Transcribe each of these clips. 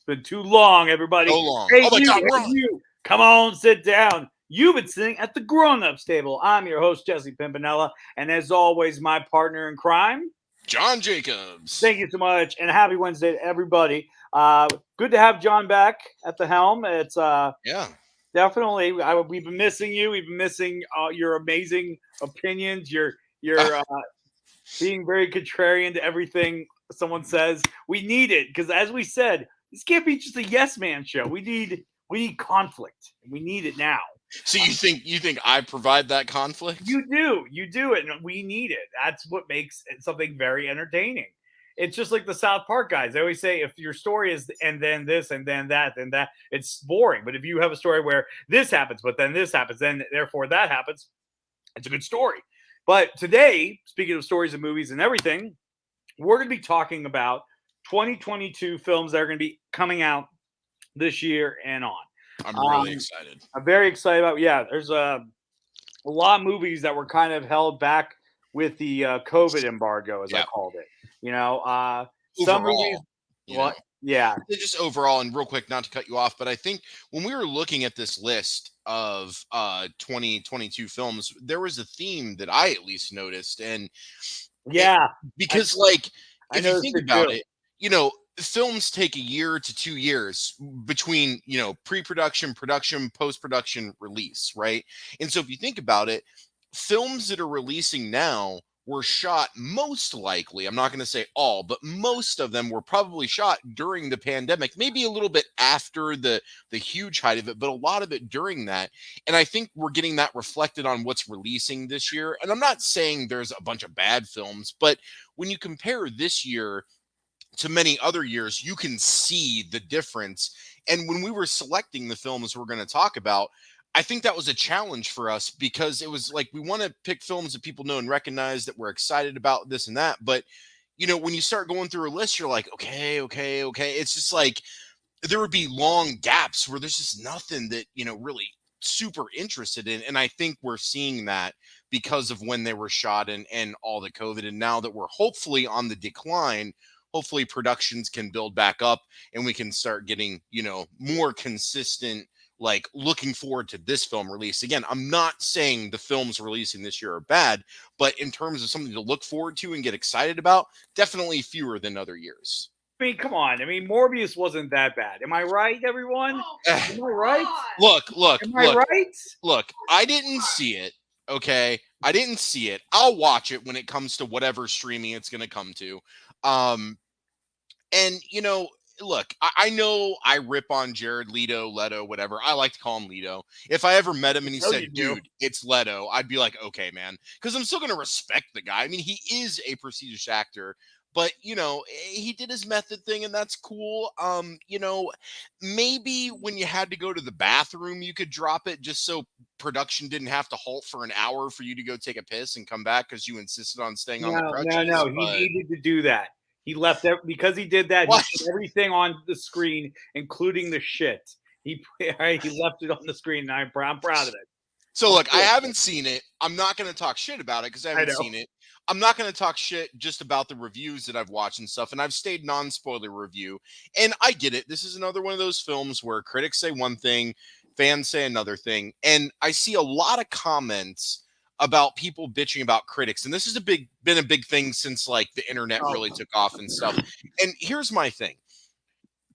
been too long, everybody. So long. Hey, Oh my you, God, hey, you. Come on, sit down. You've been sitting at the grown-ups table. I'm your host, Jesse Pimpinella, and as always, my partner in crime, John Jacobs. Thank you so much, and happy Wednesday to everybody. Good to have John back at the helm. It's Yeah. definitely we've been missing you. We've been missing your amazing opinions. Your being very contrarian to everything someone says. We need it because, as we said, this can't be just a yes man show. We need conflict. We need it now. So you think I provide that conflict? You do it, and we need it. That's what makes it something very entertaining. It's just like the South Park guys. They always say if your story is and then this and then that, it's boring. But if you have a story where this happens, but then this happens, then therefore that happens, it's a good story. But today, speaking of stories and movies and everything, we're going to be talking about 2022 films that are going to be coming out this year and on. I'm really excited. I'm very excited about. Yeah, there's a lot of movies that were kind of held back with the COVID embargo, as I called it. You know, some movies. What? Yeah. Just overall, and real quick, not to cut you off, but I think when we were looking at this list of 2022 films, there was a theme that I at least noticed, and because if you think about it, films take a year to 2 years between, pre-production, production, post-production, release, right? And so if you think about it, films that are releasing now were shot most likely, I'm not going to say all, but most of them were probably shot during the pandemic, maybe a little bit after the huge height of it, but a lot of it during that. And I think we're getting that reflected on what's releasing this year. And I'm not saying there's a bunch of bad films, but when you compare this year to many other years, you can see the difference. And when we were selecting the films we're going to talk about, I think that was a challenge for us because it was like we want to pick films that people know and recognize that we're excited about this and that. But, when you start going through a list, you're like, okay. It's just like there would be long gaps where there's just nothing that, really super interested in. And I think we're seeing that because of when they were shot and all the COVID. And now that we're hopefully on the decline, hopefully productions can build back up and we can start getting, more consistent, like looking forward to this film release. Again, I'm not saying the films releasing this year are bad, but in terms of something to look forward to and get excited about, definitely fewer than other years. I mean, come on. I mean, Morbius wasn't that bad. Am I right, everyone? Am I right? Look. Am I right? Look, I didn't see it. Okay. I didn't see it. I'll watch it when it comes to whatever streaming it's going to come to. And look, I know I rip on Jared Leto, whatever. I like to call him Leto. If I ever met him and he said, dude, it's Leto, I'd be like, okay, man. Because I'm still going to respect the guy. I mean, he is a prestigious actor. But, he did his method thing, and that's cool. Maybe when you had to go to the bathroom, you could drop it just so production didn't have to halt for an hour for you to go take a piss and come back because you insisted on staying on the crutches. No. He needed to do that. He left because he did that. What? He put everything on the screen, including the shit. He left it on the screen, and I'm proud of it. So look, I haven't seen it. I'm not going to talk shit about it because I haven't seen it. I'm not going to talk shit just about the reviews that I've watched and stuff. And I've stayed non-spoiler review. And I get it. This is another one of those films where critics say one thing, fans say another thing. And I see a lot of comments about people bitching about critics. And this has been a big thing since like the internet really took off and stuff. And here's my thing.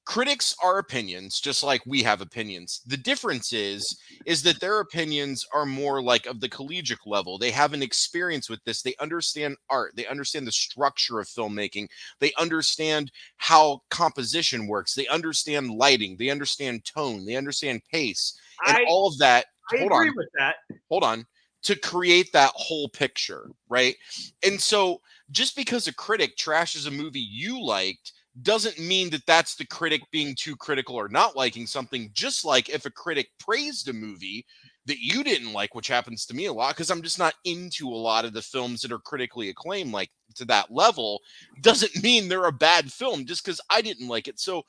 Critics are opinions, just like we have opinions. The difference is that their opinions are more like of the collegiate level. They have an experience with this. They understand art. They understand the structure of filmmaking. They understand how composition works. They understand lighting. They understand tone. They understand pace. And all of that. I agree with that. Hold on. To create that whole picture, right? And so just because a critic trashes a movie you liked doesn't mean that that's the critic being too critical or not liking something. Just like if a critic praised a movie that you didn't like, which happens to me a lot because I'm just not into a lot of the films that are critically acclaimed like to that level, doesn't mean they're a bad film just because I didn't like it. So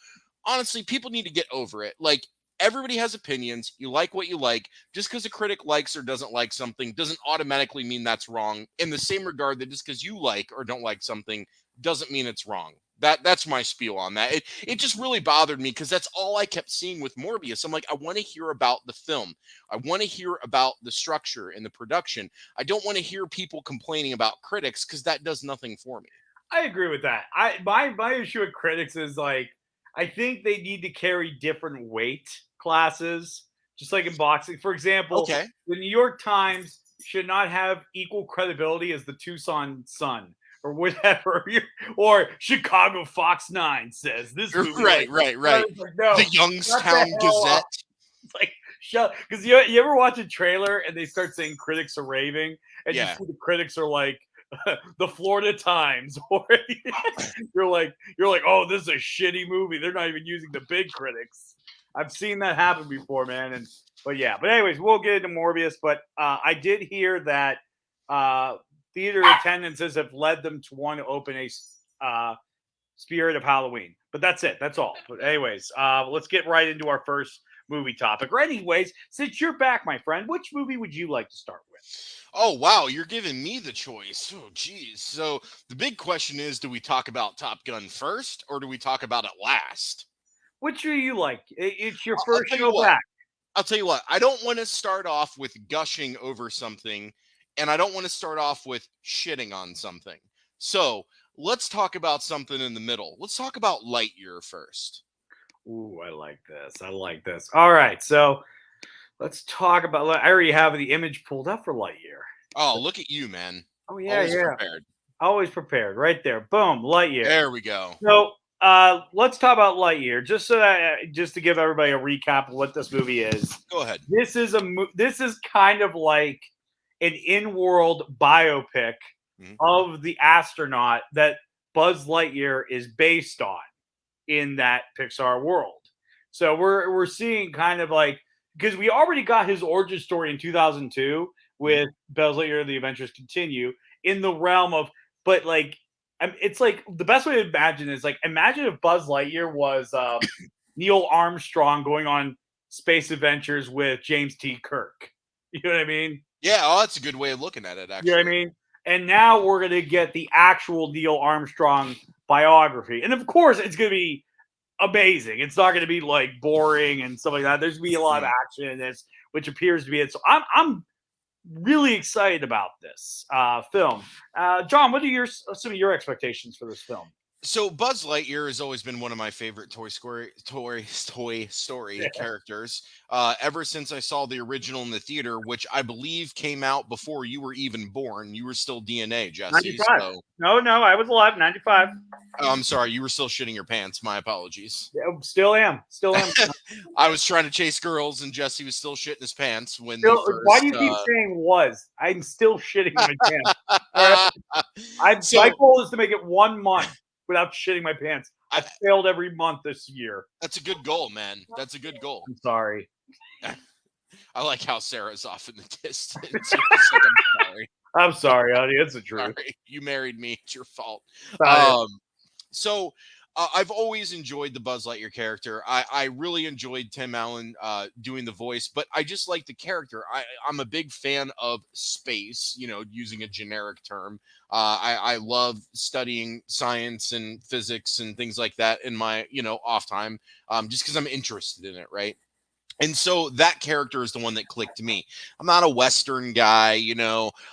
honestly, people need to get over it. Like, everybody has opinions. You like what you like. Just because a critic likes or doesn't like something doesn't automatically mean that's wrong. In the same regard that just because you like or don't like something doesn't mean it's wrong. That's my spiel on that. It just really bothered me because that's all I kept seeing with Morbius. I'm like, I want to hear about the film. I want to hear about the structure and the production. I don't want to hear people complaining about critics because that does nothing for me. I agree with that. My issue with critics is like I think they need to carry different weight classes, just like in boxing. For example, Okay. the New York Times should not have equal credibility as the Tucson Sun or whatever, or Chicago Fox 9 says this movie. Right, Like, right, right. no, The shut Youngstown the hell Gazette. up. It's like shut because you ever watch a trailer and they start saying critics are raving, and you Yeah. see the critics are like the Florida Times, or you're like, oh, this is a shitty movie. They're not even using the big critics. I've seen that happen before, man. But anyways, we'll get into Morbius. But I did hear that theater attendances have led them to want to open a Spirit of Halloween. But that's it. That's all. But anyways, let's get right into our first movie topic. Or anyways, since you're back, my friend, which movie would you like to start with? Oh wow, you're giving me the choice. Oh geez. So the big question is, do we talk about Top Gun first or do we talk about it last? Which do you like? It's your I'll first tell you show what. back. I'll tell you what. I don't want to start off with gushing over something, and I don't want to start off with shitting on something. So let's talk about something in the middle. Let's talk about Lightyear first. Ooh, I like this. I like this. All right, so let's talk about. I already have the image pulled up for Lightyear. Oh, look at you, man. Oh yeah, Always yeah. prepared. Always prepared. Right there. Boom. Lightyear. There we go. So let's talk about Lightyear, just to give everybody a recap of what this movie is. Go ahead. This is kind of like an in-world biopic of the astronaut that Buzz Lightyear is based on in that Pixar world. So we're seeing kind of like, because we already got his origin story in 2002 with Buzz Lightyear: The Adventures Continue in the realm of, but like it's like the best way to imagine is like imagine if Buzz Lightyear was Neil Armstrong going on space adventures with James T. Kirk. You know what I mean? Yeah, oh, that's a good way of looking at it, actually. You know what I mean? And now we're gonna get the actual Neil Armstrong biography, and of course it's gonna be amazing. It's not gonna be like boring and stuff like that. There's gonna be a lot of action in this, which appears to be it. So I'm really excited about this film. John, what are some of your expectations for this film? So Buzz Lightyear has always been one of my favorite Toy Story characters. Ever since I saw the original in the theater, which I believe came out before you were even born. You were still DNA, Jesse. 95. So, no, I was alive. 95. I'm sorry, you were still shitting your pants. My apologies. Yeah, still am. I was trying to chase girls, and Jesse was still shitting his pants when still, the first. Why do you keep saying was? I'm still shitting my pants. My goal is to make it 1 month without shitting my pants. I failed every month this year. That's a good goal, man. That's a good goal. I'm sorry. I like how Sarah's off in the distance. Like, I'm sorry. I'm sorry, honey. It's the truth. Sorry. You married me. It's your fault. So I've always enjoyed the Buzz Lightyear character. I really enjoyed Tim Allen doing the voice, but I just like the character. I'm a big fan of space, using a generic term. I love studying science and physics and things like that in my, off time, just because I'm interested in it, right? And so that character is the one that clicked to me. I'm not a Western guy,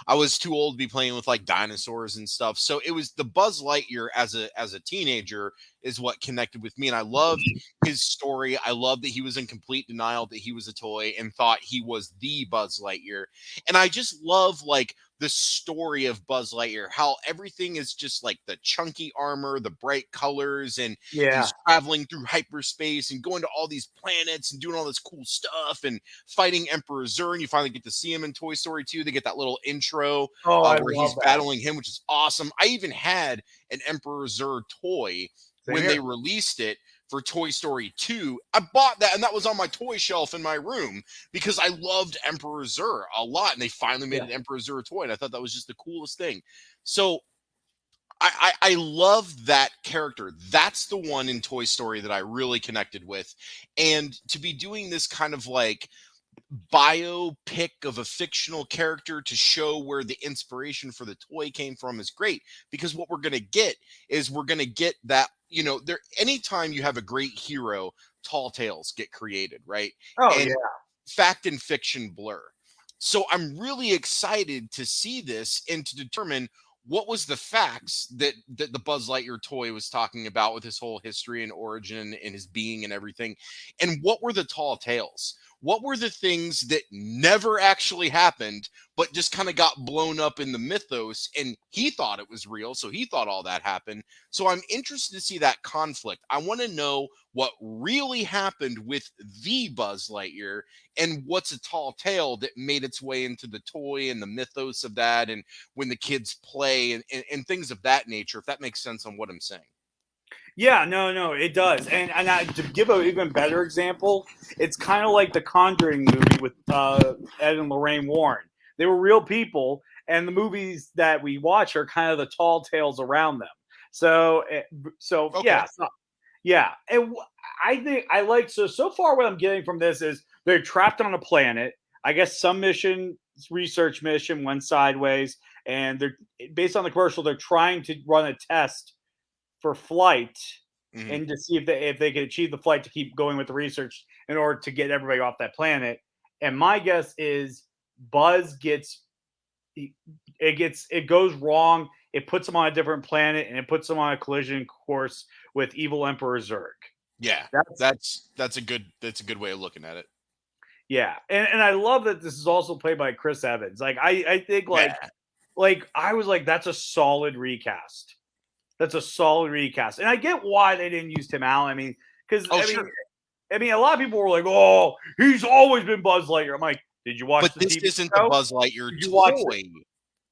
I was too old to be playing with like dinosaurs and stuff. So it was the Buzz Lightyear as a teenager is what connected with me. And I loved his story. I loved that he was in complete denial that he was a toy and thought he was the Buzz Lightyear. And I just love like the story of Buzz Lightyear, how everything is just like the chunky armor, the bright colors, and he's traveling through hyperspace and going to all these planets and doing all this cool stuff and fighting Emperor Zurg. And you finally get to see him in Toy Story 2. They get that little intro where he's battling him, which is awesome. I even had an Emperor Zurg toy when they released it for Toy Story 2. I bought that, and that was on my toy shelf in my room because I loved Emperor Zurg a lot, and they finally made an Emperor Zurg toy, and I thought that was just the coolest thing. So I love that character. That's the one in Toy Story that I really connected with. And to be doing this kind of like biopic of a fictional character to show where the inspiration for the toy came from is great, because what we're going to get is we're going to get that, there anytime you have a great hero, tall tales get created, right? Oh yeah. And fact and fiction blur. So I'm really excited to see this and to determine what was the facts that the Buzz Lightyear toy was talking about with his whole history and origin and his being and everything, and what were the tall tales? What were the things that never actually happened, but just kind of got blown up in the mythos? And he thought it was real, so he thought all that happened. So I'm interested to see that conflict. I want to know what really happened with the Buzz Lightyear and what's a tall tale that made its way into the toy and the mythos of that, and when the kids play and things of that nature, if that makes sense on what I'm saying. Yeah, no, it does. And to give an even better example, it's kind of like the Conjuring movie with Ed and Lorraine Warren. They were real people, and the movies that we watch are kind of the tall tales around them. So, Okay. yeah, yeah. And I think I like so far. What I'm getting from this is they're trapped on a planet. I guess some research mission went sideways, and they're based on the commercial. They're trying to run a test for flight Hmm. and to see if they can achieve the flight to keep going with the research in order to get everybody off that planet. And my guess is Buzz it goes wrong. It puts him on a different planet and it puts him on a collision course with evil Emperor Zurg. Yeah, That's that's a good way of looking at it. yeah, and I love that this is also played by Chris Evans. Like I think Yeah. like I was like that's a solid recast. That's a solid recast, and I get why they didn't use Tim Allen. I mean, because Oh, I mean, sure. I mean, a lot of people were like, "Oh, he's always been Buzz Lightyear." I'm like, "Did you watch But the this TV isn't the show? Buzz Lightyear Did you watch it?" toy.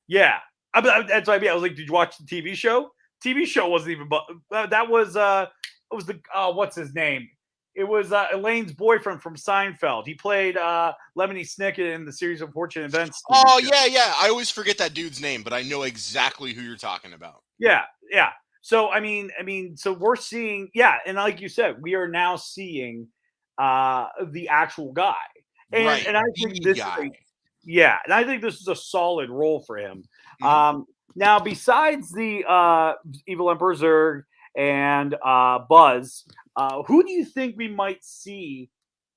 Yeah, that's what I mean. I was like, "Did you watch the TV show?" TV show wasn't even. That was it was the what's his name? It was Elaine's boyfriend from Seinfeld. He played Lemony Snicket in the series of Fortunate Events TV Oh, show. yeah, yeah. I always forget that dude's name, but I know exactly who you're talking about. Yeah, yeah. So so we're seeing, yeah, and like you said, we are now seeing the actual guy. Right. And I think The this is guy. a yeah, and I think this is a solid role for him. Mhm. Now besides the Evil Emperor Zurg and Buzz, who do you think we might see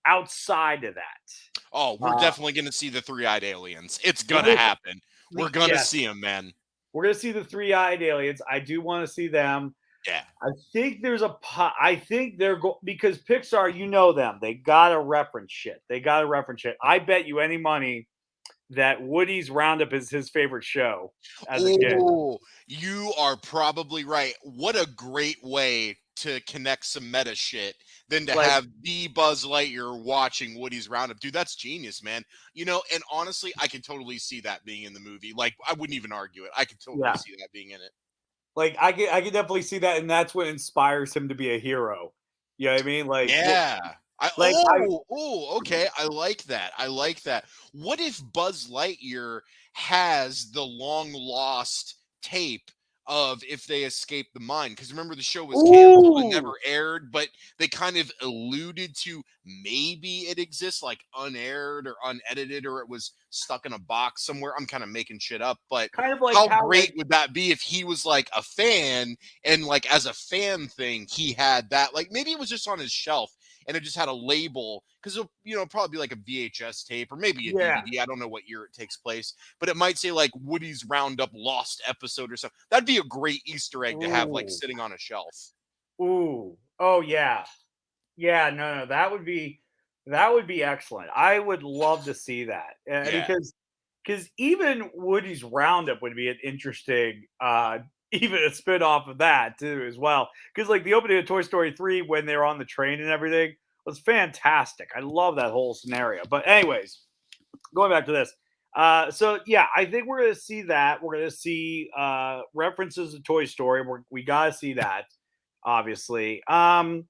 outside of that? Oh, we're Uh definitely going to see the three-eyed aliens. It's going to we're gonna happen. We're going to yes, see them, man. we're gonna see the three-eyed aliens. I do want to see them. Yeah. I think there's I think they're because Pixar, you know them. They gotta reference shit. They gotta reference shit. I bet you any money that Woody's Roundup is his favorite show as a kid. Oh, you are probably right. What a great way to connect some meta shit than to Like, have the Buzz Lightyear watching Woody's Roundup. Dude, that's genius, man. And honestly, I could totally see that being in the movie. Like, I wouldn't even argue it. I could totally yeah, see that being in it. like I can definitely see that, and that's what inspires him to be a hero. You know what I mean? Yeah. I Okay. I like that. I like that. What if Buzz Lightyear has the long lost tape of If They Escape the Mine? Because remember, the show was canceled and never ooh, aired, but they kind of alluded to maybe it exists like unaired or unedited, or it was stuck in a box somewhere. I'm kind of making shit up, but kind of like how how great would that be if he was like a fan, and like as a fan thing he had that, like maybe it was just on his shelf and it just had a label, because it'll probably be like a VHS tape or maybe a yeah, DVD. I don't know what year it takes place, but it might say like Woody's Roundup Lost Episode or something. That'd be a great Easter egg to have like ooh, sitting on a shelf. oh yeah, yeah, no, that would be excellent. I would love to see that Yeah. because even Woody's Roundup would be an interesting, even a spin off of that too as well. Because like the opening of Toy Story 3 when they're on the train and everything was fantastic. I love that whole scenario. But anyways, going back to this. So yeah, I think we're gonna see that. We're gonna see references to Toy Story. We gotta see that, obviously. I'm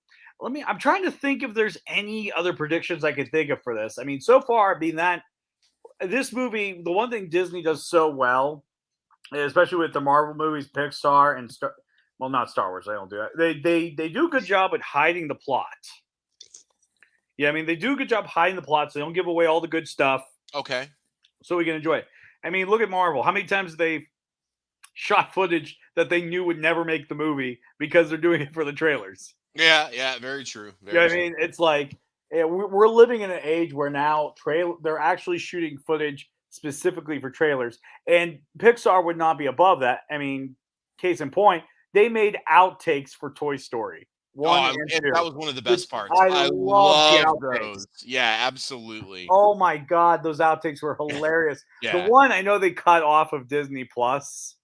trying to think if there's any other predictions I could think of for this. I mean, so far, being that this movie, the one thing Disney does so well, especially with the Marvel movies, Pixar and well, not Star Wars, they don't do that. They do a good job at hiding the plot. Yeah, I mean, they do a good job hiding the plot, so they don't give away all the good stuff, Okay. so we can enjoy it. I mean, look at Marvel. How many times they shot footage that they knew would never make the movie because they're doing it for the trailers? Yeah, yeah, very true. You know Very what I true. mean? It's like we're living in an age where now they're actually shooting footage specifically for trailers, and Pixar would not be above that. I mean, case in point, they made outtakes for Toy Story 1 and And 2, that was one of the which best parts. I I love the love outtakes. those. Yeah, absolutely. Oh my god, those outtakes were hilarious. The Yeah. one I know they cut off of Disney Plus,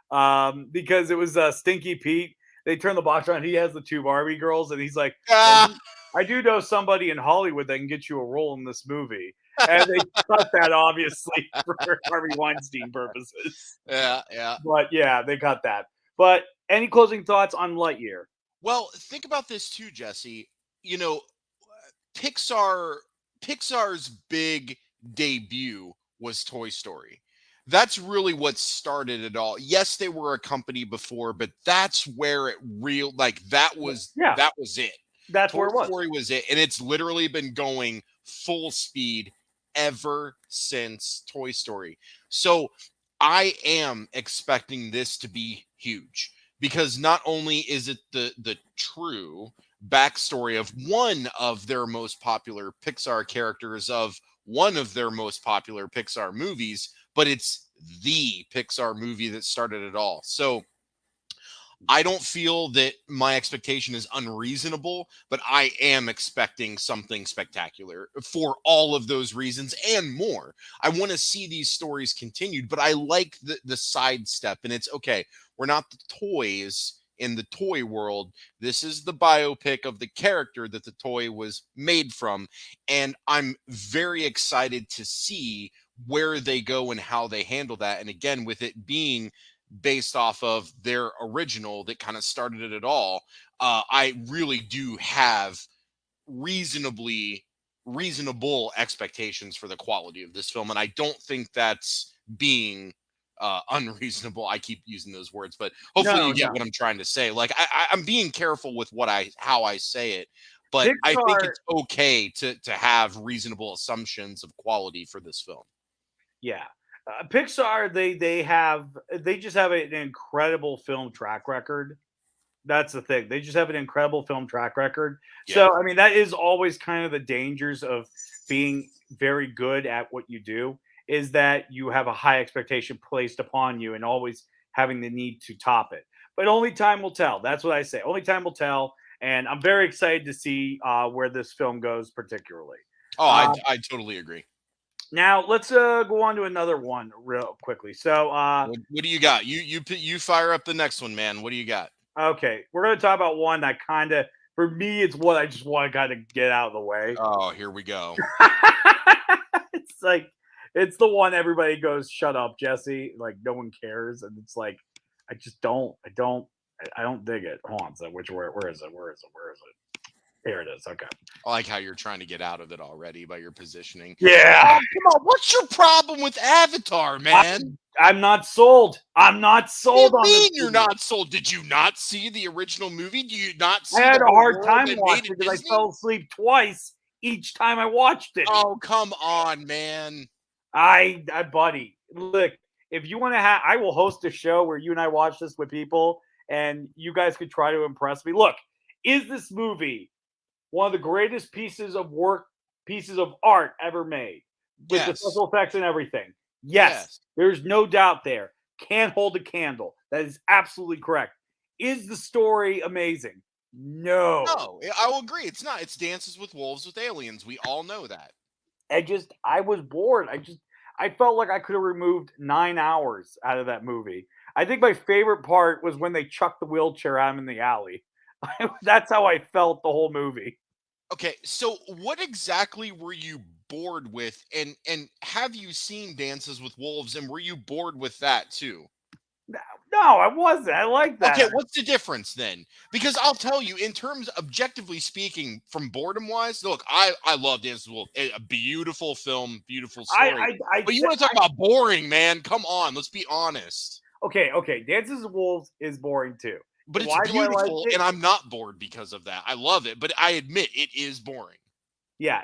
because it was Stinky Pete. They turn the box around. He has the two Barbie girls, and he's like, Ah! I do know somebody in Hollywood that can get you a role in this movie. And they cut that obviously for Harvey Weinstein purposes. Yeah, yeah. But yeah, they cut that. But any closing thoughts on Lightyear? Well, think about this too, Jesse. You know, Pixar Pixar's big debut was Toy Story. That's really what started it all. Yes, they were a company before, but that's where it real like Yeah, that was it. that's Toy where it was. Story was it, and it's literally been going full speed ever since Toy Story. So I am expecting this to be huge because not only is it the true backstory of one of their most popular Pixar characters of one of their most popular Pixar movies, but it's the Pixar movie that started it all. So I don't feel that my expectation is unreasonable, but I am expecting something spectacular for all of those reasons and more. I want to see these stories continued, but I like the sidestep. And it's okay, we're not the toys in the toy world. This is the biopic of the character that the toy was made from. And I'm very excited to see where they go and how they handle that. And again, with it being based off of their original that kind of started it all, I really do have reasonably reasonable expectations for the quality of this film, and I don't think that's being unreasonable. I keep using those words, but hopefully No, you get no. what I'm trying to say. Like I'm being careful with what I how I say it, but I think Pixar, it's okay to have reasonable assumptions of quality for this film. yeah. Pixar, they just have an incredible film track record. That's the thing. They just have an incredible film track record. Yeah. So, I mean, that is always kind of the dangers of being very good at what you do is that you have a high expectation placed upon you and always having the need to top it. But only time will tell. That's what I say. Only time will tell. And I'm very excited to see where this film goes, particularly. Oh, Uh, I totally agree. Now, let's go on to another one real quickly. So, What do you got? You fire up the next one, man. What do you got? okay, we're going to talk about one that kind of, for me, it's what I just want to kind of get out of the way. Oh, here we go. It's like, it's the one everybody goes, shut up, Jesse. Like, no one cares. And it's like, I just don't, I don't dig it. Hold on. So, where is it? Where is it? Where is it? Here it is. Okay. I like how you're trying to get out of it already by your positioning. Yeah. Come on, what's your problem with Avatar, man? I'm not sold. I'm not sold What on do you this mean you're movie. not sold? Did you not see the original movie? Do you not see I had the a whole hard world time that watching made it it because I Disney? fell asleep twice each time I watched it. Oh, come on, man. Buddy, look, if you want to have, I will host a show where you and I watch this with people and you guys could try to impress me. Look, is this movie one of the greatest pieces of art ever made with the Yes. special effects and everything? Yes. There's no doubt there. Can't hold a candle. That is absolutely correct. Is the story amazing? No. No, I will agree. It's not. It's Dances with Wolves with aliens. We all know that. I was bored. I felt like I could have removed 9 hours out of that movie. I think my favorite part was when they chucked the wheelchair at him in the alley. That's how I felt the whole movie. Okay, so what exactly were you bored with? And have you seen Dances with Wolves? And were you bored with that too? No, I wasn't. I like that. Okay, what's the difference then? Because I'll tell you, in terms objectively speaking, from boredom wise, look, I love Dances with Wolves. A beautiful film, beautiful story. But you want to talk about boring, man? Come on, let's be honest. Okay. Dances with Wolves is boring too. But it's Why do I like beautiful, it? and I'm not bored because of that. I love it, but I admit it is boring. Yeah,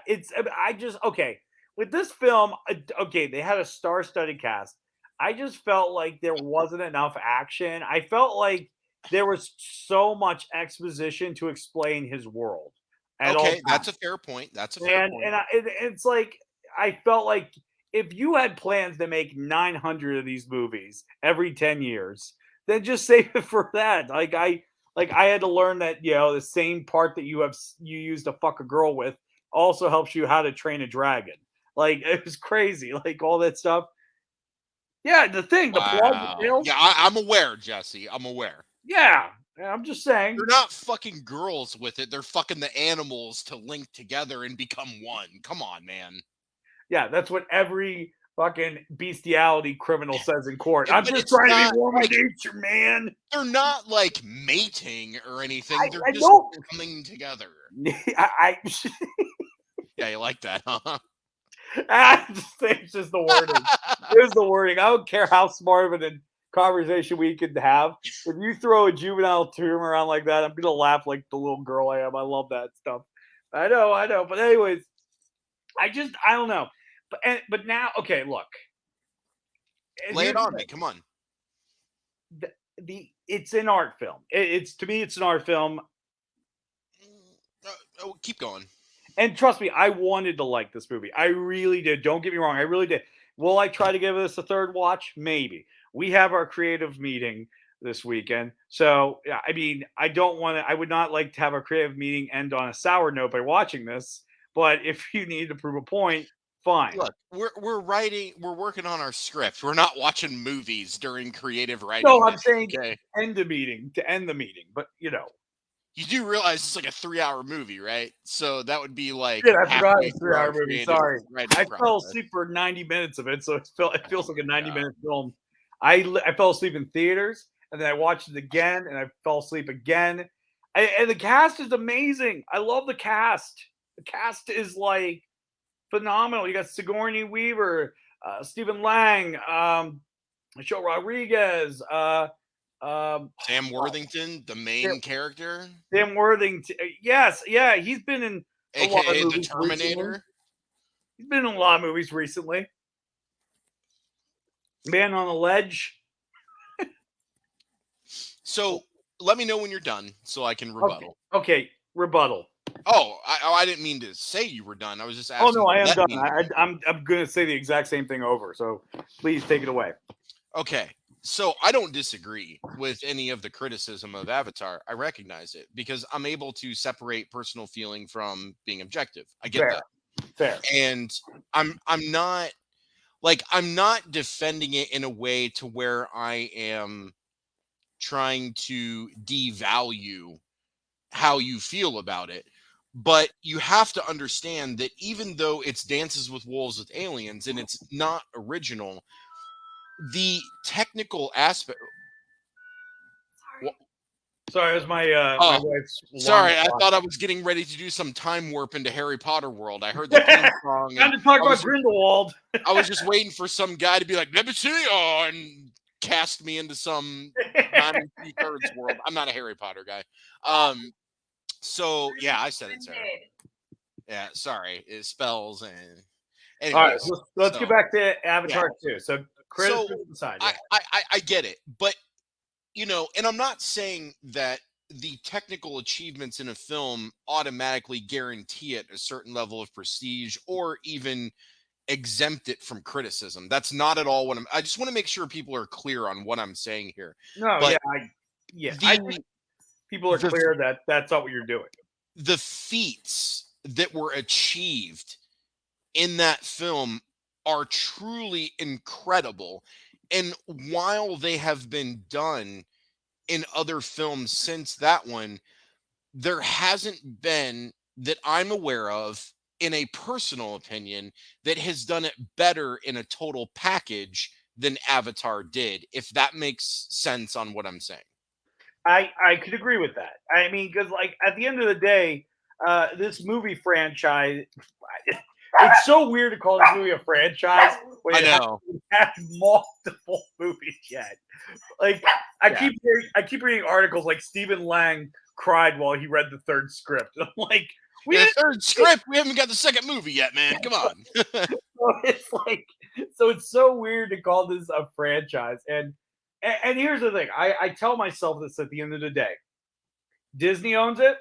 okay. With this film, okay, they had a star-studded cast. I just felt like there wasn't enough action. I felt like there was so much exposition to explain his world at all Okay, that's a times. fair point. That's a fair And point. it's like I felt like if you had plans to make 900 of these movies every 10 years, then just save it for that. I had to learn that, the same part that you use to fuck a girl with also helps you how to train a dragon. Like it was crazy, like all that stuff. Yeah, the plug, the Wow. tail. Yeah, I'm aware, Jesse. I'm aware. Yeah, I'm just saying. They're not fucking girls with it. They're fucking the animals to link together and become one. Come on, man. Yeah, that's what every fucking bestiality criminal says in court. I'm But just it's trying to be not one with like nature, man. they're not like mating or anything. They're I just don't. coming together. I Yeah, you like that, huh? I just think it's just the wording. Here's the wording. I don't care how smart of a conversation we could have. If you throw a juvenile term around like that, I'm gonna laugh like the little girl I am. I love that stuff. I know. But anyways, I don't know. But now, okay, look. Lay it Here's the on me. thing. Come on. It's an art film. It's to me, it's an art film. Keep going. And trust me, I wanted to like this movie. I really did. Don't get me wrong. I really did. Will I try to give this a third watch? Maybe. We have our creative meeting this weekend. So, yeah, I mean, I would not like to have our creative meeting end on a sour note by watching this. But if you need to prove a point, fine. Look, we're working on our script. We're not watching movies during creative No, writing I'm day. saying Okay. to end the meeting. But, You do realize it's like a 3-hour movie, right? So that would be like shit, I forgot halfway it's a through our 3-hour movie. creative Sorry. writing I fell process. asleep for 90 minutes of it, so it Oh feels like a my god. 90-minute film. I fell asleep in theaters, and then I watched it again, and I fell asleep again. And the cast is amazing. I love the cast. The cast is like phenomenal. You got Sigourney Weaver, Stephen Lang, Michelle Rodriguez, Sam Worthington, the main character, Sam Worthington. Yes, yeah, he's been in a lot of aka the movies recently. Terminator. He's been in a lot of movies recently. Man on the Ledge. So let me know when you're done so I can rebuttal. Okay. Rebuttal. Oh, I didn't mean to say you were done. I was just Oh asking no, to I am let done. me know. I'm going to say the exact same thing over. So please take it away. Okay. So I don't disagree with any of the criticism of Avatar. I recognize it because I'm able to separate personal feeling from being objective. I get that. Fair. And I'm not I'm not defending it in a way to where I am trying to devalue how you feel about it. But you have to understand that even though it's Dances with Wolves with Aliens and it's not original, the technical aspect. Sorry, it was my my Oh, wife's alarm sorry. I clock. thought I was getting ready to do some time warp into Harry Potter world. I heard the theme song, Time and to talk about Grindelwald. I was just waiting for some guy to be like, "Let me see you," and cast me into some 9 3/3 world. I'm not a Harry Potter guy. So yeah, I said it, Sarah. Yeah, sorry. It spells and All right, anyways. let's get back to Avatar 2. So So criticism aside, I get it, but and I'm not saying that the technical achievements in a film automatically guarantee it a certain level of prestige or even exempt it from criticism. That's not at all what I just want to make sure people are clear on what I'm saying here. no, But I think the people are the clear that that's not what you're doing. the feats that were achieved in that film are truly incredible. And while they have been done in other films since that one, there hasn't been that I'm aware of, in a personal opinion, that has done it better in a total package than Avatar did, if that makes sense on what I'm saying. I could agree with that. I mean, because like at the end of the day, this movie franchise, it's so weird to call this movie a franchise when I it know. has multiple movies yet. Like I keep reading articles like Stephen Lang cried while he read the third script. I'm like, We The didn't. third script. We haven't got the second movie yet, man. Come on. So it's like, so it's so weird to call this a franchise. And here's the thing: I tell myself this at the end of the day. Disney owns it,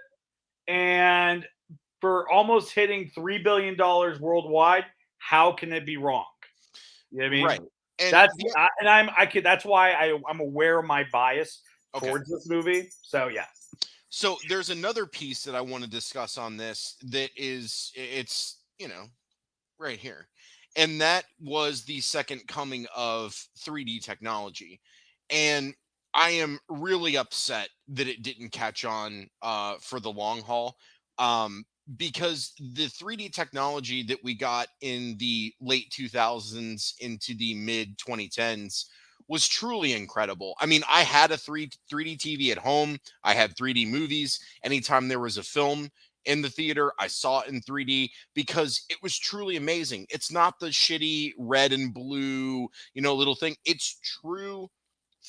and for almost hitting $3 billion worldwide, how can it be wrong? You know what I mean? Right. And That's and I could. That's why I'm aware of my bias okay. towards this movie. So yeah. So there's another piece that I want to discuss on this that it's right here. And that was the second coming of 3D technology. And I am really upset that it didn't catch on for the long haul. Um, because the 3D technology that we got in the late 2000s into the mid 2010s was truly incredible. I mean, I had a 3D TV at home. I had 3D movies. Anytime there was a film in the theater, I saw it in 3D because it was truly amazing. It's not the shitty red and blue, little thing. It's true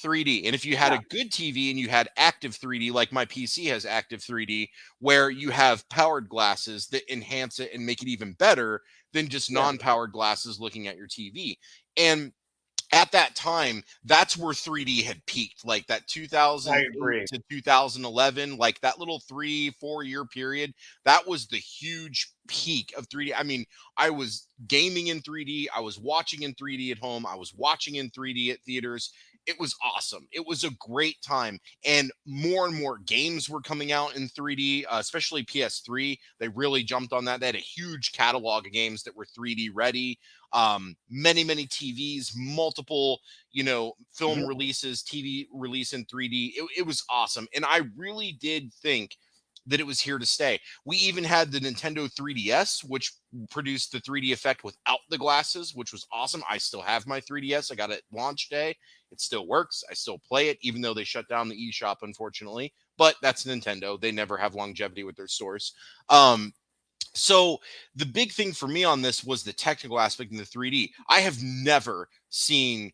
3D. And if you had Yeah. a good TV and you had active 3D, like my PC has active 3D, where you have powered glasses that enhance it and make it even better than just Yeah. non-powered glasses looking at your TV. And at that time, that's where 3D had peaked, like that I 2008 agree. to 2011, like that little 3-4 year period. That was the huge peak of 3D. I mean, I was gaming in 3D, I was watching in 3D at home, I was watching in 3D at theaters. It was awesome. It was a great time. And more games were coming out in 3D, especially PS3. They really jumped on that. They had a huge catalog of games that were 3D ready. Many TVs, multiple film Mhm. releases, TV release in 3D. It was awesome, and I really did think that it was here to stay. We even had the Nintendo 3DS, which produced the 3D effect without the glasses, which was awesome. I still have my 3DS. I got it launch day. It still works. I still play it, even though they shut down the eShop, unfortunately. But that's Nintendo. They never have longevity with their stores. So the big thing for me on this was the technical aspect in the 3D. I have never seen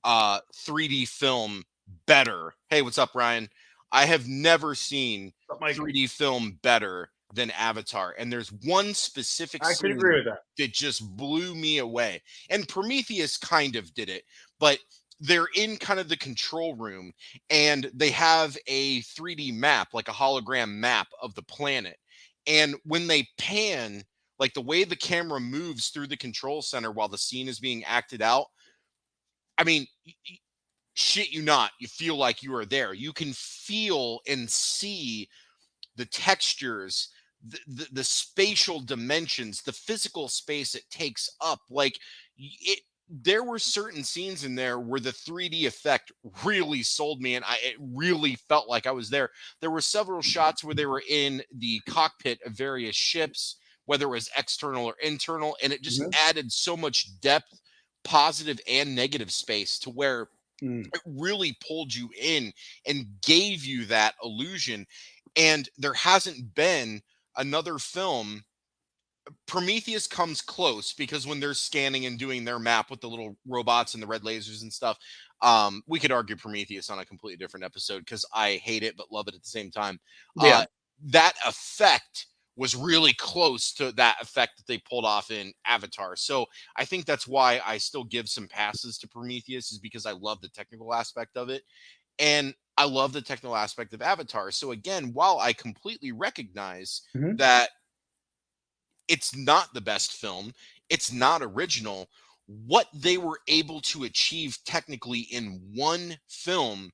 3D film better. Hey, what's up, Ryan? I have never seen Like, 3D film better than Avatar. And there's one specific I could agree scene with that. that just blew me away. And Prometheus kind of did it, but they're in kind of the control room and they have a 3D map, like a hologram map of the planet. And when they pan, like the way the camera moves through the control center while the scene is being acted out, I mean, shit you not, you feel like you are there. You can feel and see the textures, the spatial dimensions, the physical space it takes up. Like it, there were certain scenes in there where the 3D effect really sold me, and it really felt like I was there. There were several shots where they were in the cockpit of various ships, whether it was external or internal, and it just Mhm. added so much depth, positive and negative space, to where Mm. it really pulled you in and gave you that illusion. And there hasn't been another film. Prometheus comes close because when they're scanning and doing their map with the little robots and the red lasers and stuff, we could argue Prometheus on a completely different episode because I hate it but love it at the same time. Yeah. That effect was really close to that effect that they pulled off in Avatar. So I think that's why I still give some passes to Prometheus, is because I love the technical aspect of it. And I love the technical aspect of Avatar. So again, while I completely recognize Mhm. that it's not the best film, it's not original, what they were able to achieve technically in one film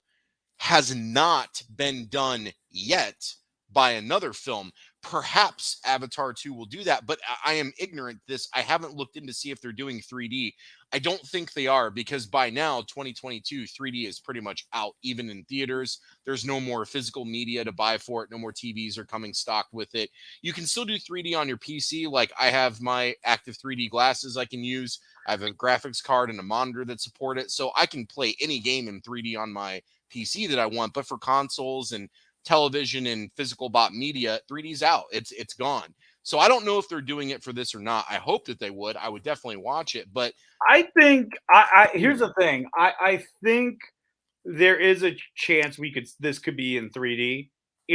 has not been done yet by another film. Perhaps Avatar 2 will do that, but I am ignorant to this. I haven't looked in to see if they're doing 3D. I don't think they are, because by now, 2022, 3D is pretty much out, even in theaters. There's no more physical media to buy for it. No more TVs are coming stocked with it. You can still do 3D on your PC. Like I have my active 3D glasses I can use. I have a graphics card and a monitor that support it. So I can play any game in 3D on my PC that I want. But for consoles and television and physical bought media, 3D's out. It's gone. So I don't know if they're doing it for this or not. I hope that they would. I would definitely watch it. But I think I here's the thing. I think there is a chance we could this could be in 3D,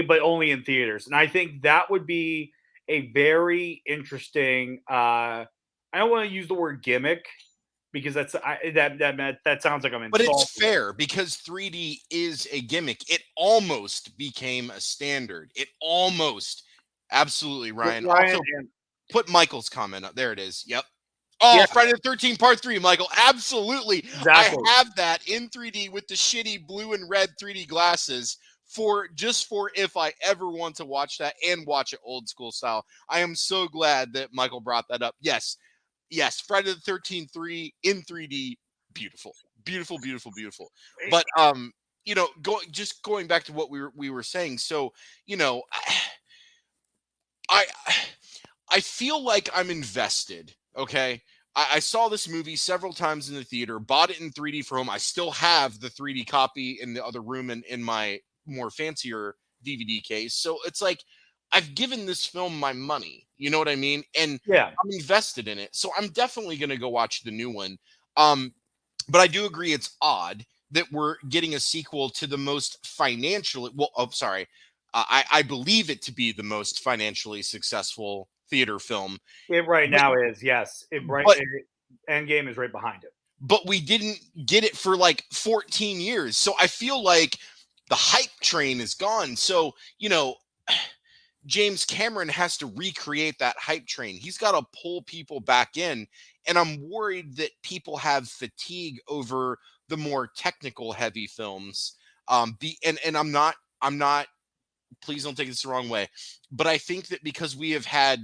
but only in theaters. And I think that would be a very interesting. I don't want to use the word gimmick because that sounds like I'm But it's insulting it. fair because 3D is a gimmick. It almost became a standard. It almost. Absolutely, But Ryan. Ryan Also, and put Michael's comment up. There it is. Yep. Oh, yeah, Friday the 13th Part 3, Michael. Absolutely. I exactly. have that in 3D with the shitty blue and red 3D glasses for if I ever want to watch that and watch it old school style. I am so glad that Michael brought that up. Yes. Yes, Friday the 13th 3 in 3D. Beautiful. Beautiful, beautiful, beautiful. But going back to what we were saying. So, you know, I I feel like I'm invested. Okay. I saw this movie several times in the theater, bought it in 3D for home. I still have the 3D copy in the other room in my more fancier DVD case. So it's like I've given this film my money. You know what I mean? And Yeah, I'm invested in it. So I'm definitely going to go watch the new one. Um, but I do agree it's odd that we're getting a sequel to the most financially well, oh, sorry. I believe it to be the most financially successful theater film, it right but now is yes. but Endgame is right behind it. we didn't get it for like 14 years. So I feel like the hype train is gone. So, James Cameron has to recreate that hype train. He's got to pull people back in. And I'm worried that people have fatigue over the more technical heavy films. And I'm not, please don't take this the wrong way, but I think that because we have had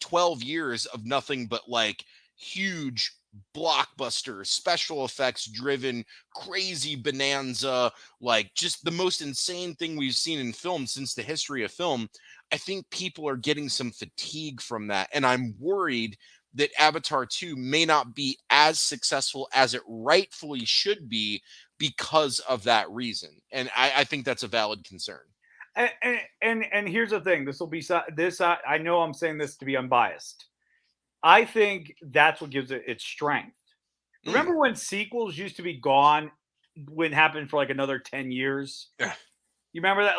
12 years of nothing but like huge blockbuster special effects driven crazy bonanza, like just the most insane thing we've seen in film since the history of film. I think people are getting some fatigue from that, and I'm worried that Avatar 2 may not be as successful as it rightfully should be because of that reason, and I think that's a valid concern. And here's the thing. This will be this. I know I'm saying this to be unbiased. I think that's what gives it its strength. Mm. Remember when sequels used to be gone? Wouldn't happen for like another 10 years. Yeah. You remember that?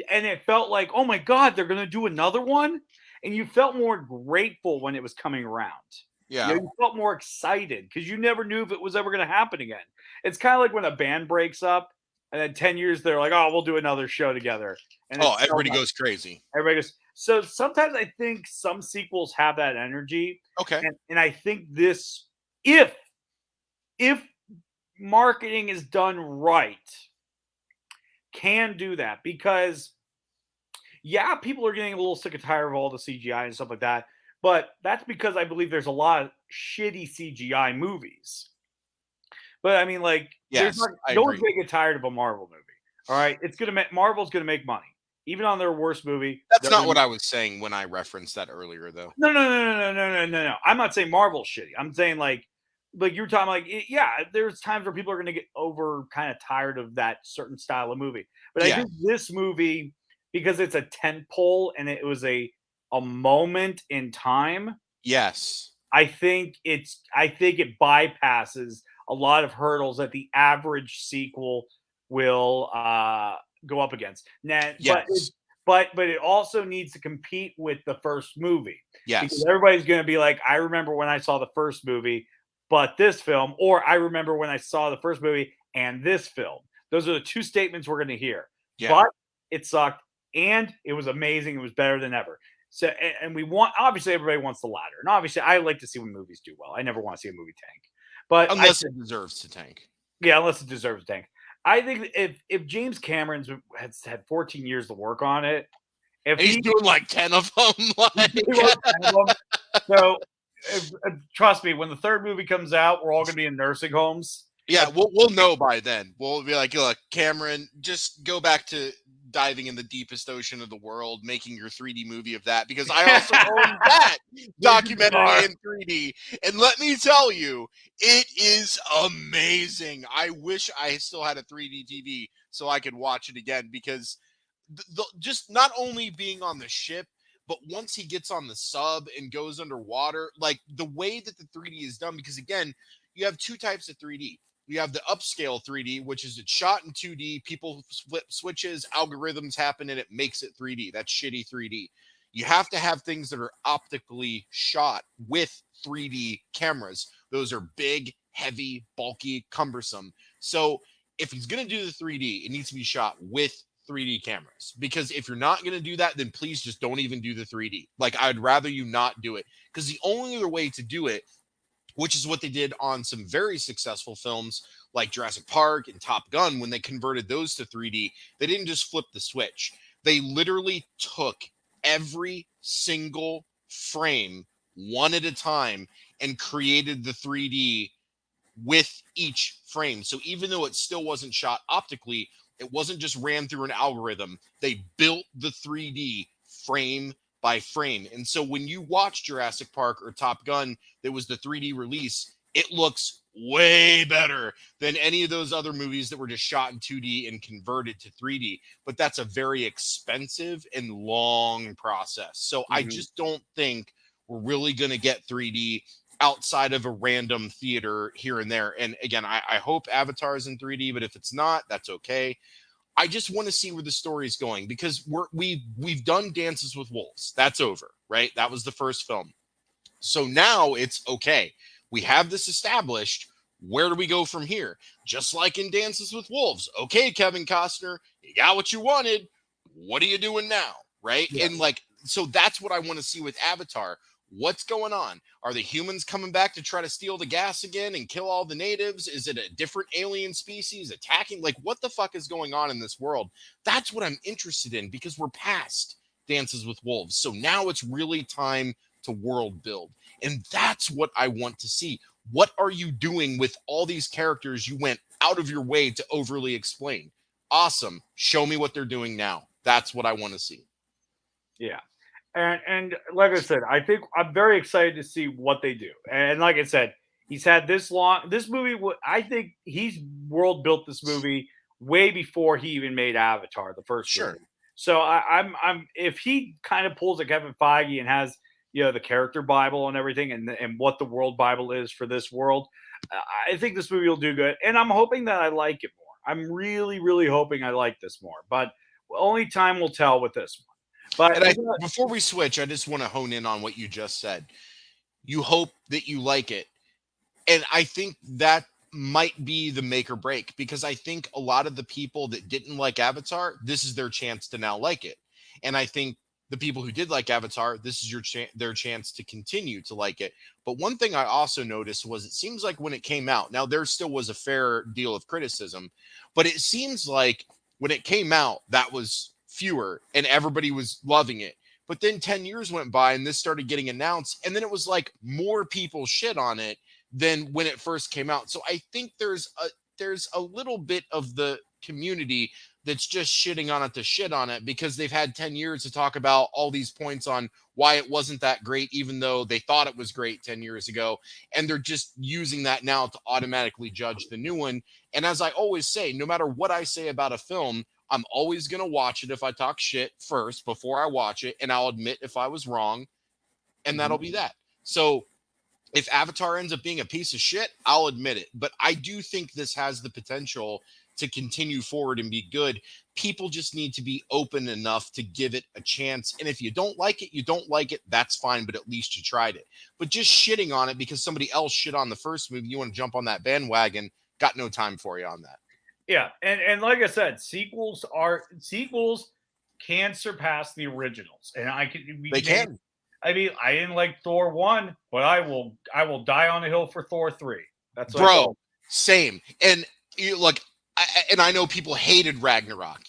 And it felt like, oh my god, they're gonna do another one, and you felt more grateful when it was coming around. Yeah. You felt more excited because you never knew if it was ever gonna happen again. It's kind of like when a band breaks up, and then 10 years they're like, oh, we'll do another show together, and Oh, it's so everybody much. goes crazy. Everybody goes. So sometimes I think some sequels have that energy, Okay. and I think this, if marketing is done right, can do that because yeah, people are getting a little sick and tired of all the CGI and stuff like that. But that's because I believe there's a lot of shitty CGI movies. But I mean, like, there's Yes, not I no one's agree. gonna get tired of a Marvel movie. All right, it's gonna make Marvel's gonna make money, even on their worst movie. That's They're not what gonna I was saying when I referenced that earlier, though. no. I'm not saying Marvel's shitty. I'm saying like you were talking yeah, there's times where people are gonna get over kind of tired of that certain style of movie. But I Yeah. think this movie, because it's a tent pole and it was a moment in time, Yes. I think it bypasses a lot of hurdles that the average sequel will go up against. Now, Yes. but it also needs to compete with the first movie because Yes. everybody's going to be like, I remember when I saw the first movie, but this film, or I remember when I saw the first movie and this film. Those are the two statements we're going to hear. Yeah. But it sucked and it was amazing. It was better than ever. So, and we want, obviously everybody wants the latter, and obviously I like to see when movies do well. I never want to see a movie tank, but Unless it deserves to tank. yeah, unless it deserves a tank. I think that if James Cameron's has had 14 years to work on it, if And he's he, doing like 10 of them. he Like, wrote 10 of them, so trust me, when the third movie comes out, we're all going to be in nursing homes. yeah, we'll know by then. We'll be like, look, Cameron, just go back to diving in the deepest ocean of the world, making your 3D movie of that, because I also own that documentary in 3D. And let me tell you, it is amazing. I wish I still had a 3D TV so I could watch it again, because just not only being on the ship, but once he gets on the sub and goes underwater, like the way that the 3D is done, because again, you have two types of 3D. You have the upscale 3D, which is it's shot in 2D, people flip switches, algorithms happen, and it makes it 3D. That's shitty 3D. You have to have things that are optically shot with 3D cameras. Those are big, heavy, bulky, cumbersome. So if he's going to do the 3D, it needs to be shot with 3D cameras, because if you're not going to do that, then please just don't even do the 3D. Like, I'd rather you not do it, because the only other way to do it, which is what they did on some very successful films like Jurassic Park and Top Gun, when they converted those to 3D, they didn't just flip the switch. They literally took every single frame one at a time and created the 3D with each frame. So even though it still wasn't shot optically, it wasn't just ran through an algorithm. They built the 3D frame by frame. And so when you watch Jurassic Park or Top Gun, there was the 3D release, it looks way better than any of those other movies that were just shot in 2D and converted to 3D. But that's a very expensive and long process. So I just don't think we're really going to get 3D outside of a random theater here and there. And again, I hope Avatar is in 3D, but if it's not, that's okay. I just want to see where the story is going, because we've done Dances with Wolves. That's over, right? That was the first film. So now it's okay. We have this established. Where do we go from here? Just like in Dances with Wolves. Okay, Kevin Costner, you got what you wanted. What are you doing now? Right? Yeah. And like, so that's what I want to see with Avatar. What's going on? Are the humans coming back to try to steal the gas again and kill all the natives? Is it a different alien species attacking? Like, what the fuck is going on in this world? That's what I'm interested in, because we're past Dances with Wolves. So now it's really time to world build. And that's what I want to see. What are you doing with all these characters you went out of your way to overly explain? Awesome. Show me what they're doing now. That's what I want to see. Yeah. And like I said, I think I'm very excited to see what they do. And like I said, he's had this movie. I think he's world built this movie way before he even made Avatar, the first movie. So I'm if he kind of pulls a Kevin Feige and has, you know, the character Bible and everything, and what the world Bible is for this world, I think this movie will do good. And I'm hoping that I like it more. I'm really, really hoping I like this more. But only time will tell with this one. But before we switch, I just want to hone in on what you just said. You hope that you like it. And I think that might be the make or break, because I think a lot of the people that didn't like Avatar, this is their chance to now like it. And I think the people who did like Avatar, this is their chance to continue to like it. But one thing I also noticed was, it seems like when it came out, now there still was a fair deal of criticism, but it seems like when it came out, that was fewer and everybody was loving it. But then 10 years went by and this started getting announced, and then it was like more people shit on it than when it first came out. So I think there's a little bit of the community that's just shitting on it to shit on it, because they've had 10 years to talk about all these points on why it wasn't that great, even though they thought it was great 10 years ago. And they're just using that now to automatically judge the new one. And as I always say, no matter what I say about a film, I'm always going to watch it if I talk shit first before I watch it. And I'll admit if I was wrong, and that'll be that. So if Avatar ends up being a piece of shit, I'll admit it. But I do think this has the potential to continue forward and be good. People just need to be open enough to give it a chance. And if you don't like it, you don't like it. That's fine, but at least you tried it. But just shitting on it because somebody else shit on the first movie, you want to jump on that bandwagon, got no time for you on that. Yeah, and like I said, sequels can surpass the originals, and they can. I mean, I didn't like Thor 1, but I will die on a hill for Thor 3. That's what bro. Same. And you look, I know people hated Ragnarok.